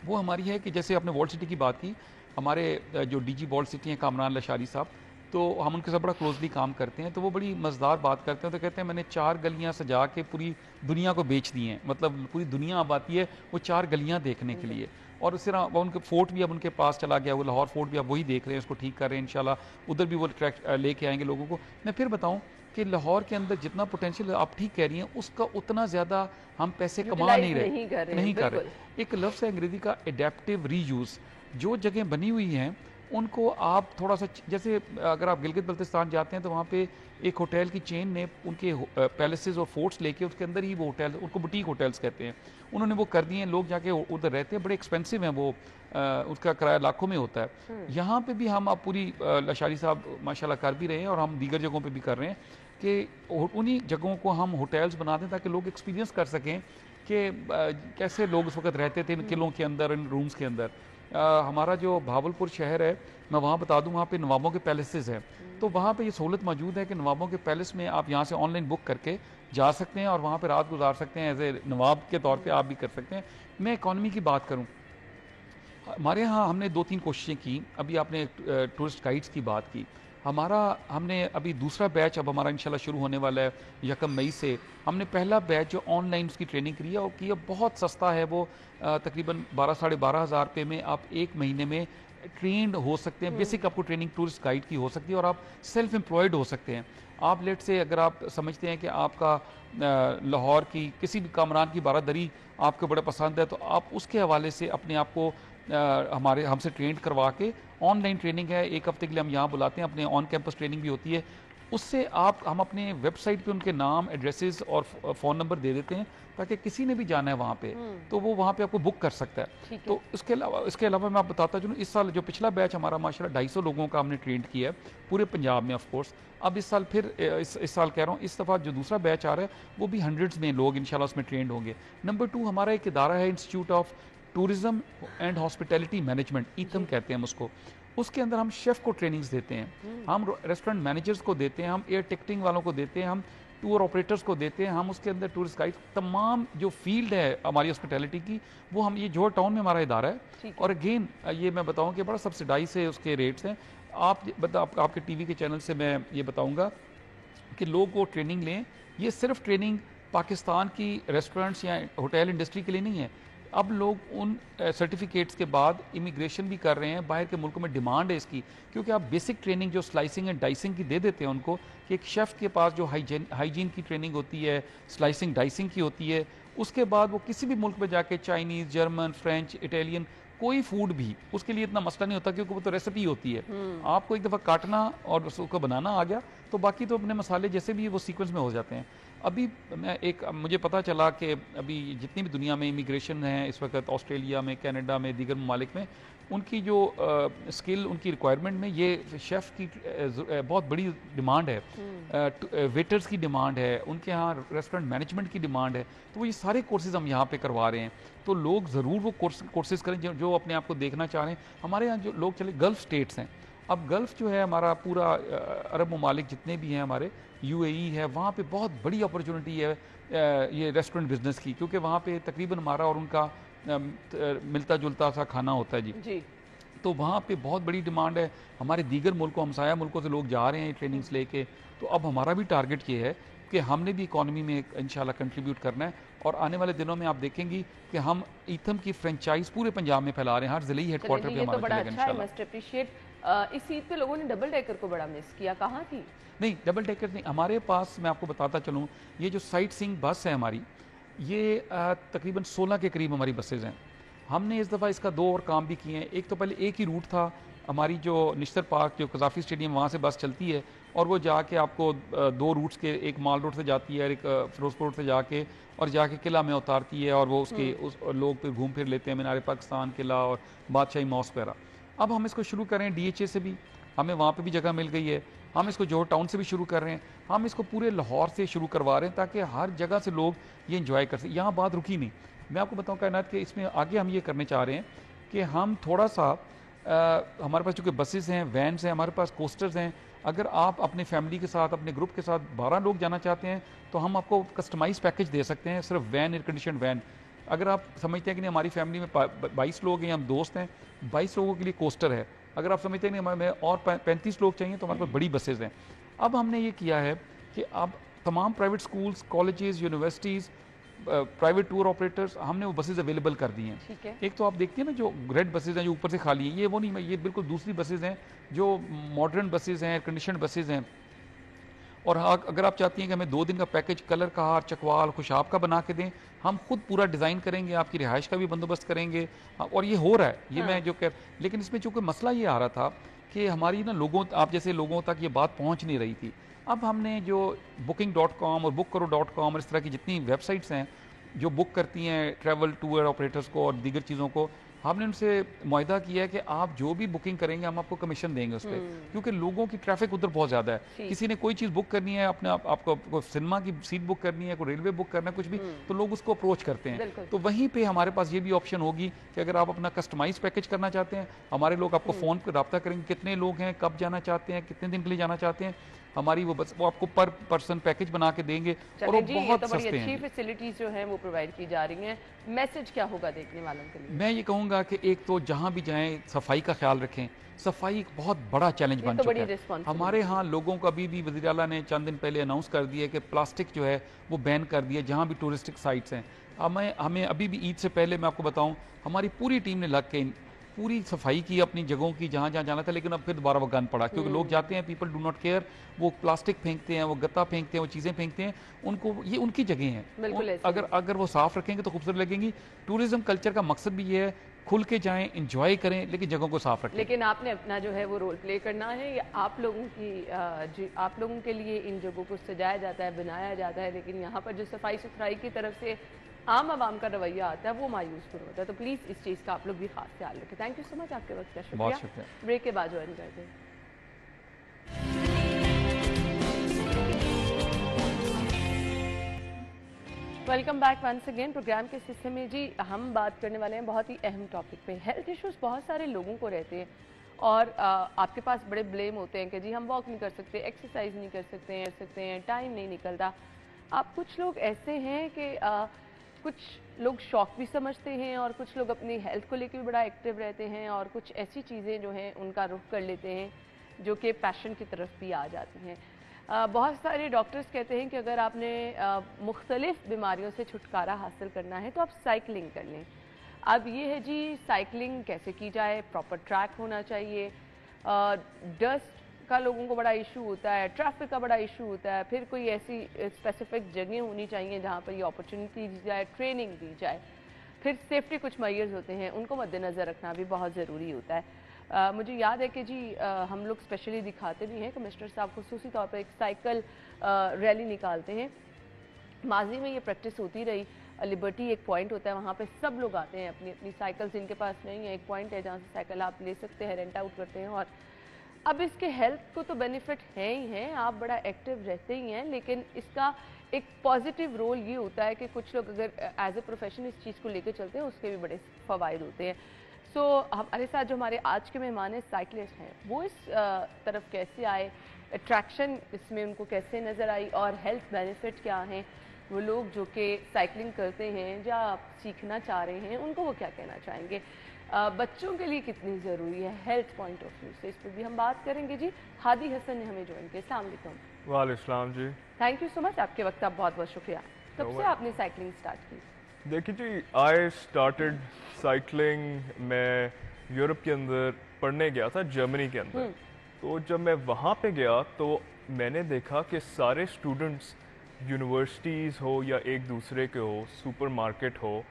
Speaker 4: वो हमारी है कि जैसे आपने वॉल सिटी की बात की, हमारे जो डीजी वॉल सिटी हैं कामरान लशारी साहब, तो हम उनके साथ बड़ा क्लोजली काम करते हैं, तो वो बड़ी मज़ेदार बात करते हैं। तो कहते हैं मैंने 4 गलियां सजा के पूरी दुनिया को बेच दी हैं, मतलब पूरी दुनिया अब आती है वो 4 गलियां देखने के लिए। और उस तरह उनके फोर्ट भी अब उनके पास चला गया, वो लाहौर फोर्ट भी अब वही देख रहे हैं, उसको ठीक कर रहे हैं, इंशाल्लाह उधर भी वो लेके आएंगे लोगों को। मैं फिर बताऊँ कि लाहौर के अंदर जितना पोटेंशियल आप ठीक कह रही हैं, उसका उतना ज़्यादा हम पैसे कमा नहीं रहे। एक लफ्ज़ है अंग्रेज़ी का एडेप्टिव रीयूज़। जो जगह बनी हुई हैं उनको आप थोड़ा सा, जैसे अगर आप गिलगित बल्तिस्तान जाते हैं तो वहाँ पे एक होटल की चेन ने उनके पैलेसेस और फोर्ट्स लेके उसके अंदर ही वो होटल, उनको बुटीक होटल्स कहते हैं, उन्होंने वो कर दिए हैं, लोग जाके उधर रहते हैं, बड़े एक्सपेंसिव हैं वो, उसका किराया लाखों में होता है। यहाँ पे भी हम अब पूरी लशारी साहब माशाल्लाह कर भी रहे हैं और हम दीगर जगहों पे भी कर रहे हैं कि उन्हीं जगहों को हम होटल्स बना दें ताकि लोग एक्सपीरियंस कर सकें कि कैसे लोग उस वक्त रहते थे इन किलों के अंदर, इन रूम्स के अंदर। हमारा जो भावलपुर शहर है, मैं वहाँ बता दूँ, वहाँ पे नवाबों के पैलेसेस हैं, तो वहाँ पे ये सहूलत मौजूद है कि नवाबों के पैलेस में आप यहाँ से ऑनलाइन बुक करके जा सकते हैं और वहाँ पे रात गुजार सकते हैं, एज ए नवाब के तौर पे आप भी कर सकते हैं। मैं इकॉनमी की बात करूँ, हमारे यहाँ हमने 2-3 कोशिशें की। अभी आपने टूरिस्ट गाइड्स की बात की, हमने अभी दूसरा बैच अब हमारा इंशाल्लाह शुरू होने वाला है 1 मई से। हमने पहला बैच जो ऑनलाइन उसकी ट्रेनिंग की है और की बहुत सस्ता है, वो तकरीबन 12-12.5 हज़ार रुपये में आप 1 महीने में ट्रेंड हो सकते हैं। बेसिक आपको ट्रेनिंग टूरिस्ट गाइड की हो सकती है और आप सेल्फ एम्प्लॉयड हो सकते हैं। आप लेट से अगर आप समझते हैं कि आपका लाहौर की किसी भी कामरान की बारादरी आपको बड़ा पसंद है, तो आप उसके हवाले से अपने आप को हमसे ट्रेंड करवा के, ऑनलाइन ट्रेनिंग है, 1 हफ्ते के लिए हम यहाँ बुलाते हैं, अपने ऑन कैंपस ट्रेनिंग भी होती है। उससे हम अपने वेबसाइट पे उनके नाम, एड्रेसेस और फ़ोन नंबर दे देते हैं ताकि किसी ने भी जाना है वहाँ पे तो वो वहाँ पे आपको बुक कर सकता है। तो इसके अलावा मैं आप बताता चलूँ, इस साल जो पिछला बैच हमारा माशाल्लाह 250 लोगों का हमने ट्रेंड किया है पूरे पंजाब में। ऑफ कोर्स अब इस साल फिर इस साल कह रहा हूँ, इस दफ़ा जो दूसरा बैच आ रहा है वो भी हंड्रेड्स में लोग इंशाल्लाह उसमें ट्रेंड होंगे। नंबर 2 हमारा एक इदारा है, institute of tourism and hospitality management, ईथम कहते हैं हम उसको। उसके अंदर हम शेफ़ को ट्रेनिंग्स देते हैं, हम रेस्टोरेंट मैनेजर्स को देते हैं, हम एयर टिकटिंग वालों को देते हैं, हम टूर ऑपरेटर्स को देते हैं, हम उसके अंदर टूरिस्ट गाइड, तमाम जो फील्ड है हमारी हॉस्पिटैलिटी की, वो हम, ये जोहर टाउन में हमारा इदारा है। और अगेन ये मैं बताऊं कि बड़ा सब्सिडाइज है उसके रेट्स हैं। आपके टीवी के चैनल से मैं ये बताऊंगा कि लोग वो ट्रेनिंग लें। ये सिर्फ ट्रेनिंग पाकिस्तान की रेस्टोरेंट्स या होटल इंडस्ट्री के लिए नहीं है, अब लोग उन सर्टिफिकेट्स के बाद इमिग्रेशन भी कर रहे हैं, बाहर के मुल्कों में डिमांड है इसकी, क्योंकि आप बेसिक ट्रेनिंग जो स्लाइसिंग एंड डाइसिंग की दे देते हैं उनको, कि एक शेफ़ के पास जो हाइजीन की ट्रेनिंग होती है, स्लाइसिंग डाइसिंग की होती है, उसके बाद वो किसी भी मुल्क में जाके चाइनीज़, जर्मन, फ्रेंच, इटालियन, कोई फूड भी उसके लिए इतना मसला नहीं होता, क्योंकि वो तो रेसिपी होती है। आपको एक दफ़ा काटना और उसको बनाना आ गया तो बाकी तो अपने मसाले जैसे भी वो सीक्वेंस में हो जाते हैं। अभी मुझे पता चला कि अभी जितनी भी दुनिया में इमिग्रेशन है इस वक्त, ऑस्ट्रेलिया में, कनाडा में, दीगर ममालिक में, उनकी जो स्किल, उनकी रिक्वायरमेंट में ये शेफ़ की बहुत बड़ी डिमांड है, वेटर्स की डिमांड है, उनके यहाँ रेस्टोरेंट मैनेजमेंट की डिमांड है। तो वो ये सारे कोर्सेज़ हम यहाँ पे करवा रहे हैं, तो लोग ज़रूर वो कोर्सेज़ करें जो अपने आप को देखना चाह रहे हैं। हमारे यहाँ जो लोग चले, गल्फ़ स्टेट्स हैं, अब गल्फ़ जो है हमारा पूरा अरब ममालिक जितने भी हैं हमारे, UAE है, वहाँ पे बहुत बड़ी अपॉर्चुनिटी है ये रेस्टोरेंट बिज़नेस की, क्योंकि वहाँ पे तकरीबन हमारा और उनका मिलता जुलता सा खाना होता है जी। तो वहाँ पे बहुत बड़ी डिमांड है। हमारे दीगर मुल्कों, हमसाया मुल्कों से लोग जा रहे हैं ट्रेनिंग्स लेके। तो अब हमारा भी टारगेट ये है कि हमने भी इकॉनमी में इंशाल्लाह कंट्रीब्यूट करना है और आने वाले दिनों में आप देखेंगी कि हम ईथम की फ्रेंचाइज पूरे पंजाब में फैला रहे हैं, हर जिले हेडक्वार्टर पे हमारा
Speaker 1: बड़ा
Speaker 4: चलेगा
Speaker 1: अच्छा है,
Speaker 4: इंशाल्लाह।
Speaker 1: Must appreciate. इस ईद पे लोगों ने डबल डेकर को बड़ा मिस किया, कहाँ थी?
Speaker 4: नहीं, डबल डेकर नहीं, हमारे पास मैं आपको बताता चलूँ, ये जो साइट सीइंग बस है हमारी, ये तकरीबन 16 के करीब हमारी बसेज हैं। हमने इस दफ़ा इसका 2 और काम भी किए हैं। एक तो पहले एक ही रूट था, हमारी जो निश्तर पार्क जो कज़ाफ़ी स्टेडियम वहाँ से बस चलती है और वो जाके आपको 2 रूट्स के, एक माल रोड से जाती है और एक फिरोजपुर रोड से जाके और जाके किला में उतारती है और वो उसके उस लोग फिर घूम फिर लेते हैं, मीनार पाकिस्तान, किला और बादशाही मॉस्क वगैरह। अब हम इसको शुरू करें DHA से भी, हमें वहाँ पे भी जगह मिल गई है। हम इसको जोहर टाउन से भी शुरू कर रहे हैं, हम इसको पूरे लाहौर से शुरू करवा रहे हैं ताकि हर जगह से लोग ये इंजॉय कर सकें। यहाँ बात रुकी नहीं, मैं आपको बताऊँ कायनात कि इसमें आगे हम ये करने चाह रहे हैं कि हम थोड़ा सा हमारे पास चूँकि बसेस हैं, वैन्स हैं, हमारे पास कोस्टर्स हैं, अगर आप अपने फैमिली के साथ, अपने ग्रुप के साथ 12 लोग जाना चाहते हैं तो हम आपको कस्टमाइज पैकेज दे सकते हैं, सिर्फ वैन, एयर कंडीशन वैन। अगर आप समझते हैं कि नहीं हमारी फैमिली में 22 लोग हैं, हम दोस्त हैं, 22 लोगों के लिए कोस्टर है। अगर आप समझते हैं नहीं हमें और 35 लोग चाहिए तो हमारे पास बड़ी बसेज हैं। अब हमने ये किया है कि अब तमाम private schools, colleges, universities, private tour operators, हमने वो बसेज अवेलेबल कर दी हैं।
Speaker 1: ठीक है।
Speaker 4: एक तो आप देखते हैं ना जो रेड बसेज हैं जो ऊपर से खाली हैं, ये वो नहीं, ये बिल्कुल दूसरी बसेज हैं जो मॉडर्न बसेज हैं, एयर कंडीशन बसेज हैं। और अगर आप चाहती हैं कि हमें 2 दिन का पैकेज कलर कहार, चकवाल, खुशाब का बना के दें, हम खुद पूरा डिज़ाइन करेंगे, आपकी रिहाइश का भी बंदोबस्त करेंगे। और ये हो रहा है, ये मैं जो कह, लेकिन इसमें चूँकि मसला ये आ रहा था कि हमारी ना लोगों, आप जैसे लोगों तक ये बात पहुँच नहीं रही थी। अब हमने जो booking.com और bookkaro.com और इस तरह की जितनी वेबसाइट्स हैं जो बुक करती हैं ट्रैवल टूर ऑपरेटर्स को और दीगर चीज़ों को, हमने उनसे मुआहदा किया है कि आप जो भी बुकिंग करेंगे हम आपको कमीशन देंगे उस पर, क्योंकि लोगों की ट्रैफिक उधर बहुत ज़्यादा है। किसी ने कोई चीज़ बुक करनी है, अपने आपको सिनेमा की सीट बुक करनी है, कोई रेलवे बुक करना है, कुछ भी, तो लोग उसको अप्रोच करते हैं। तो वहीं पे हमारे पास ये भी ऑप्शन होगी कि अगर आप अपना कस्टमाइज पैकेज करना चाहते हैं, हमारे लोग आपको फ़ोन पर रब्ता करेंगे, कितने लोग हैं, कब जाना चाहते हैं, कितने दिन के लिए जाना चाहते हैं, हमारी वो बस वो आपको पर पर्सन पैकेज बना के देंगे और वो बहुत सस्ते हैं।
Speaker 1: अच्छी फैसिलिटीज जो हैं वो प्रोवाइड की जा रही हैं। मैसेज क्या होगा देखने वालों के लिए?
Speaker 4: मैं ये कहूँगा कि एक तो जहाँ भी जाएं सफाई का ख्याल रखें। सफाई एक बहुत बड़ा चैलेंज बन चुका है हमारे यहाँ लोगों को। अभी भी वज़ीर आला ने चंद दिन पहले अनाउंस कर दिया कि प्लास्टिक जो है वो बैन कर दिया जहाँ भी टूरिस्टिक साइट्स हैं। हमें अभी भी ईद से पहले मैं आपको बताऊँ, हमारी पूरी टीम ने लग के पूरी सफाई की अपनी जगहों की जहाँ जहाँ जाना था, लेकिन अब फिर दोबारा वो गंद पड़ा क्योंकि लोग जाते हैं, पीपल डू नॉट केयर, वो प्लास्टिक फेंकते हैं, वो गत्ता फेंकते हैं, वो चीज़ें फेंकते हैं। उनको ये उनकी जगह हैं, अगर वो साफ़ रखेंगे तो खूबसूरत लगेंगी। टूरिज्म कल्चर का मकसद भी ये है, खुल के जाएं, इंजॉय करें, लेकिन जगहों को साफ रखें।
Speaker 1: लेकिन आपने अपना जो है वो रोल प्ले करना है। या आप लोगों के लिए इन जगहों को सजाया जाता है, बनाया जाता है, लेकिन यहाँ पर जो सफाई सुथराई की तरफ से आम आवाम का रवैया आता है वो मायूस होता है। तो प्लीज़ इस चीज़ का आप लोग भी खास ख्याल रखें। थैंक यू सो मच, आपके वक्त का शुक्रिया। ब्रेक के बाद ज्वाइन कर दें। Welcome back once again. Programme के इस हिस्से में जी हम बात करने वाले हैं बहुत ही अहम टॉपिक पे। हेल्थ इश्यूज बहुत सारे लोगों को रहते हैं और आपके पास बड़े ब्लेम होते हैं कि जी हम वॉक नहीं कर सकते, एक्सरसाइज नहीं कर सकते हैं, टाइम नहीं निकलता। आप कुछ लोग ऐसे हैं कि कुछ लोग शौक भी समझते हैं और कुछ लोग अपनी हेल्थ को लेकर भी बड़ा एक्टिव रहते हैं और कुछ ऐसी चीज़ें जो हैं उनका रुख कर लेते हैं जो कि पैशन की तरफ भी आ जाती हैं। बहुत सारे डॉक्टर्स कहते हैं कि अगर आपने मुख्तलिफ बीमारियों से छुटकारा हासिल करना है तो आप साइकिलिंग कर लें। अब ये है जी साइकिलिंग कैसे की जाए, प्रॉपर ट्रैक होना चाहिए। डस्ट का लोगों को बड़ा इशू होता है, ट्रैफिक का बड़ा इशू होता है, फिर कोई ऐसी स्पेसिफिक जगह होनी चाहिए जहाँ पर ये अपॉर्चुनिटी दी जाए, ट्रेनिंग दी जाए। फिर सेफ्टी कुछ मेजर्स होते हैं, उनको मद्देनज़र रखना भी बहुत ज़रूरी होता है। मुझे याद है कि जी हम लोग स्पेशली दिखाते भी हैं, कमिश्नर साहब खुसूसी तौर पर एक साइकिल रैली निकालते हैं। माजी में ये प्रैक्टिस होती रही। लिबर्टी एक पॉइंट होता है, वहाँ पे सब लोग आते हैं अपनी अपनी साइकिल, जिनके पास नहीं है एक पॉइंट है जहाँ से साइकिल आप ले सकते हैं, रेंट आउट करते हैं। और अब इसके हेल्थ को तो बेनिफिट है ही हैं, आप बड़ा एक्टिव रहते ही हैं, लेकिन इसका एक पॉजिटिव रोल ये होता है कि कुछ लोग अगर एज ए प्रोफेशन इस चीज़ को लेकर चलते हैं उसके भी बड़े फ़वाइद होते हैं। सो हमारे साथ जो हमारे आज के मेहमान हैं साइकिलिस्ट हैं, वो इस तरफ कैसे आए, अट्रैक्शन इसमें उनको कैसे नज़र आई और हेल्थ बेनिफिट क्या हैं, वो लोग जो कि साइकिलिंग करते हैं या सीखना चाह रहे हैं उनको वो क्या कहना चाहेंगे, बच्चों के लिए कितनी ज़रूरी है हेल्थ पॉइंट ऑफ व्यू से, इस पर भी हम बात करेंगे। जी हादी हसन ने हमें ज्वाइन किया। अस्सलाम वालेकुम।
Speaker 5: वालेकुम जी।
Speaker 1: थैंक यू सो मच, आपके वक्त आप बहुत बहुत शुक्रिया। कब से आपने साइकिलिंग स्टार्ट की?
Speaker 5: देखिए जी, आई स्टार्टेड साइकिलिंग, मैं यूरोप के अंदर पढ़ने गया था, जर्मनी के अंदर। तो जब मैं वहाँ पे गया तो मैंने देखा कि सारे स्टूडेंट्स, यूनिवर्सिटीज़ हो या एक दूसरे के हो, सुपरमार्केट हो,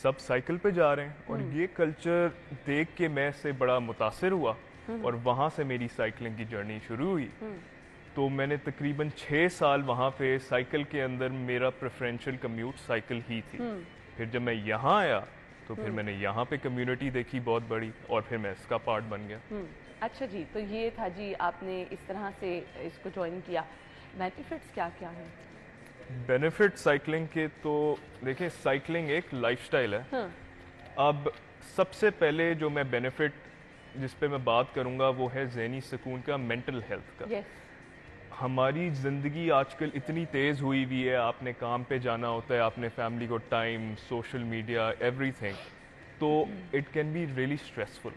Speaker 5: सब साइकिल पे जा रहे हैं। और ये कल्चर देख के मैं इससे बड़ा मुतासिर हुआ और वहाँ से मेरी साइकिलिंग की जर्नी शुरू हुई। तो मैंने तकरीबन 6 साल वहाँ पे साइकिल के अंदर, मेरा प्रेफरेंशियल कम्यूट साइकिल ही थी। फिर जब मैं यहाँ आया तो फिर मैंने यहाँ पे कम्युनिटी देखी बहुत बड़ी, और फिर मैं इसका पार्ट बन गया।
Speaker 1: अच्छा जी, तो ये था जी, आपने इस तरह से इसको ज्वाइन किया। बेनिफिट्स क्या क्या हैं?
Speaker 5: बेनिफिट साइकिलिंग के तो देखिए, साइकिलिंग एक लाइफस्टाइल है। अब सबसे पहले जो मैं बेनिफिट जिस पे मैं बात करूँगा वो है ज़हनी सुकून का, मेंटल हेल्थ का। हमारी ज़िंदगी आजकल इतनी तेज़ हुई हुई है, आपने काम पे जाना होता है, आपने फैमिली को टाइम, सोशल मीडिया, एवरीथिंग, तो it can be really stressful.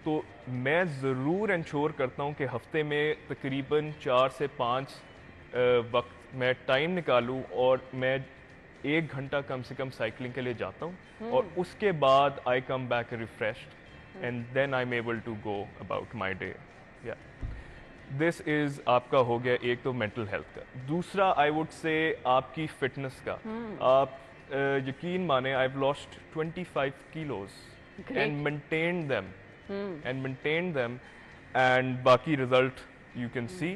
Speaker 5: तो मैं ज़रूर इंश्योर करता हूँ कि हफ्ते में तकरीबन 4 से 5 वक्त मैं टाइम निकालूँ और मैं 1 घंटा कम से कम साइकिलिंग के लिए जाता हूँ, और उसके बाद I come back refreshed and then I am able to go about my day. Ya this is आपका हो गया एक तो मेंटल हेल्थ का। दूसरा आई वुड से आपकी फिटनेस का। आप यकीन माने, I have lost 25 kilos and maintain them and बाकी रिजल्ट यू कैन सी।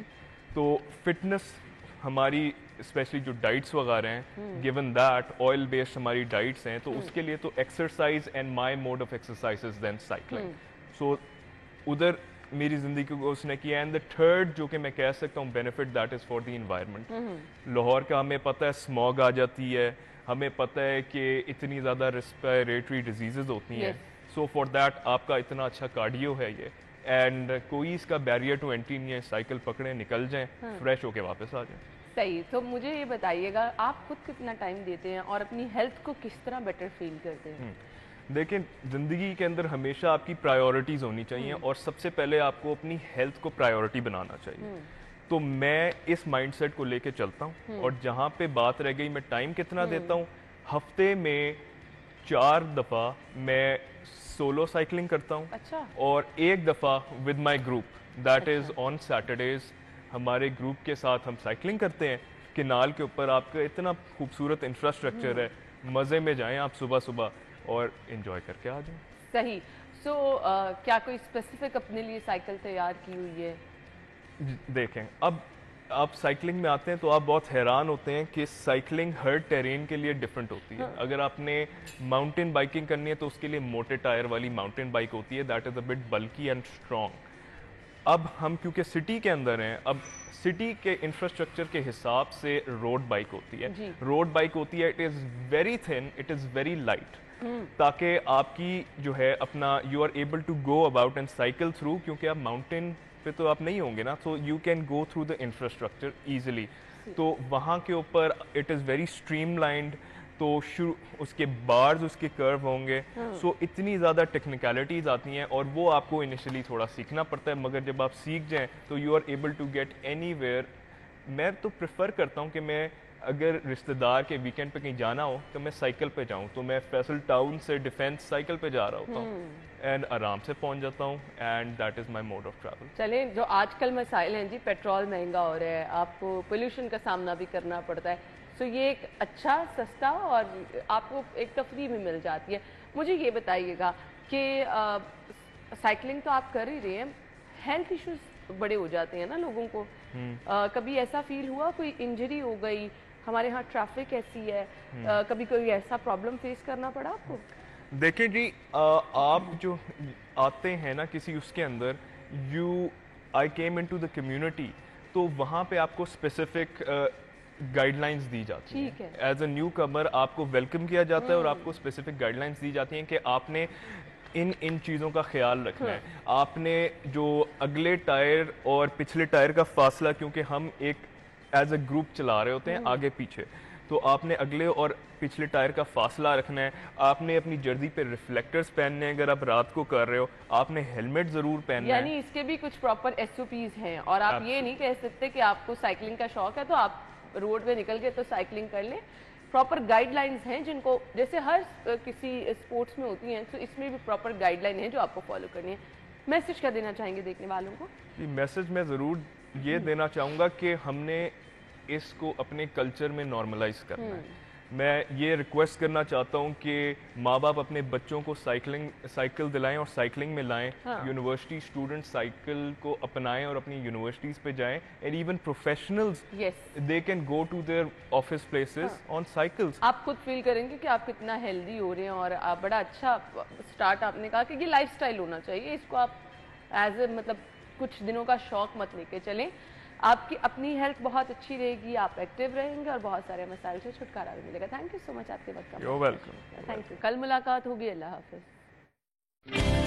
Speaker 5: तो फिटनेस हमारी, स्पेशली जो डाइट्स वगैरह हैं, गिवन दैट ऑयल बेस्ड हमारी डाइट्स हैं, तो उसके लिए तो exercise and my mode of exercise is then cycling. So उधर मेरी ज़िंदगी को उसने किया। एंड द थर्ड जो कि मैं कह सकता हूँ benefit, that is for the environment. Lahore का हमें पता है स्मॉग आ जाती है, हमें पता है कि इतनी ज़्यादा रेस्पिरेटरी डिजीज़ होती हैं। सो फॉर दैट आपका इतना अच्छा कार्डियो है ये, एंड कोई इसका बैरियर टू एंट्री नहीं है। साइकिल पकड़े, निकल जाएं, फ्रेश होके वापस आ जाएं।
Speaker 1: सही। तो मुझे ये बताइएगा, आप खुद कितना टाइम देते हैं और अपनी हेल्थ को किस तरह बेटर फील करते हैं?
Speaker 5: देखिए, ज़िंदगी के अंदर हमेशा आपकी प्रायोरिटीज़ होनी चाहिए, और सबसे पहले आपको अपनी हेल्थ को प्रायोरिटी बनाना चाहिए। तो मैं इस माइंडसेट को लेके चलता हूँ। और जहाँ पे बात रह गई मैं टाइम कितना देता हूँ, हफ्ते में 4 दफ़ा मैं सोलो साइकिलिंग करता हूँ।
Speaker 1: अच्छा।
Speaker 5: और 1 दफ़ा with my group, that is on Saturdays. हमारे ग्रुप के साथ हम साइकिलिंग करते हैं। किनाल के ऊपर आपका इतना खूबसूरत इंफ्रास्ट्रक्चर है, मज़े में जाएं आप सुबह सुबह और एंजॉय करके आ जाएं।
Speaker 1: सही। सो क्या कोई स्पेसिफिक अपने लिए साइकिल तैयार की हुई है?
Speaker 5: देखें, अब आप साइकिलिंग में आते हैं तो आप बहुत हैरान होते हैं कि साइकिलिंग हर टेरेन के लिए डिफरेंट होती है। अगर आपने माउंटेन बाइकिंग करनी है तो उसके लिए मोटे टायर वाली माउंटेन बाइक होती है, that is a bit bulky and strong. अब हम क्योंकि सिटी के अंदर हैं, अब सिटी के इंफ्रास्ट्रक्चर के हिसाब से रोड बाइक होती है। रोड बाइक होती है, it is very thin, it is very light, ताकि आपकी जो है अपना you are able to go about and cycle through, क्योंकि आप माउंटेन पे तो आप नहीं होंगे ना, so you can go through the infrastructure easily. तो वहाँ के ऊपर इट इज़ वेरी स्ट्रीमलाइंड, तो उसके बार्स उसके कर्व होंगे। सो इतनी ज़्यादा टेक्निकलिटीज़ आती हैं और वो आपको इनिशियली थोड़ा सीखना पड़ता है, मगर जब आप सीख जाएं तो you are able to get anywhere. मैं तो प्रेफर करता हूँ कि मैं अगर रिश्तेदार के वीकेंड पे कहीं जाना हो तो मैं साइकिल पे जाऊँ, तो मैं फैसल टाउन से डिफेंस साइकिल पे जा रहा होता हूँ एंड आराम से पहुँच जाता हूँ, and that is my mode of travel.
Speaker 1: चलें, जो आजकल मसाइल हैं जी, पेट्रोल महंगा हो रहा है, आपको पोल्यूशन का सामना भी करना पड़ता है, तो ये एक अच्छा, सस्ता और आपको एक तफरी भी मिल जाती है। मुझे ये बताइएगा कि साइकिलिंग तो आप कर ही रहे हैं, हेल्थ इश्यूज बड़े हो जाते हैं ना लोगों को। कभी ऐसा फील हुआ कोई इंजरी हो गई, हमारे यहाँ ट्रैफिक ऐसी है, कभी कोई ऐसा प्रॉब्लम फेस करना पड़ा आपको?
Speaker 5: देखिए जी, आप जो आते हैं ना किसी उसके अंदर, आई केम इनटू द कम्युनिटी, तो वहाँ पे आपको स्पेसिफिक गाइडलाइंस दी जाती हैं। एज अ न्यू कमर आपको वेलकम किया जाता है और आपको स्पेसिफिक गाइडलाइंस दी जाती हैं कि आपने इन चीज़ों का ख्याल रखना है। आपने जो अगले टायर और पिछले टायर का फासला, क्योंकि हम एक एज अ ग्रुप चला रहे होते हैं आगे पीछे, तो आपने अगले और पिछले टायर का फासला रखना है। आपने अपनी जर्दी पे रिफ्लेक्टर्स पहनने हैं, अगर आप रात को कर रहे हो आपने हेलमेट ज़रूर पहनना है।
Speaker 1: यानी इसके भी कुछ प्रॉपर SOPs हैं, और आप ये नहीं कह सकते कि आपको साइकिलिंग का शौक है तो आप रोड पे निकल के तो साइकिलिंग कर लें। प्रॉपर गाइडलाइंस हैं जिनको जैसे हर किसी स्पोर्ट्स में होती हैं, तो इसमें भी प्रॉपर गाइडलाइन है जो आपको फॉलो करनी है। मैसेज क्या देना चाहेंगे देखने वालों को?
Speaker 5: मैसेज मैं ज़रूर ये देना चाहूँगा कि हमने इसको अपने कल्चर में नॉर्मलाइज करना है। मैं ये रिक्वेस्ट करना चाहता हूँ कि माँ बाप अपने बच्चों को साइकिल दिलाएं और साइकिलिंग में लाएं। यूनिवर्सिटी स्टूडेंट साइकिल को अपनाएं और अपनी यूनिवर्सिटीज़ पे जाएं। And even professionals they can go to their office places on cycles.
Speaker 1: आप खुद फील करेंगे कि आप कितना हेल्दी हो रहे हैं और आप बड़ा अच्छा स्टार्ट आपने कहा कि ये लाइफस्टाइल होना चाहिए, इसको आप एज ए मतलब कुछ दिनों का शौक मत लेके चलें। आपकी अपनी हेल्थ बहुत अच्छी रहेगी, आप एक्टिव रहेंगे और बहुत सारे मसाइल से छुटकारा भी मिलेगा। थैंक यू सो मच आपके वक्त का।
Speaker 5: You welcome.
Speaker 1: Thank you. कल मुलाकात होगी। अल्लाह हाफिज।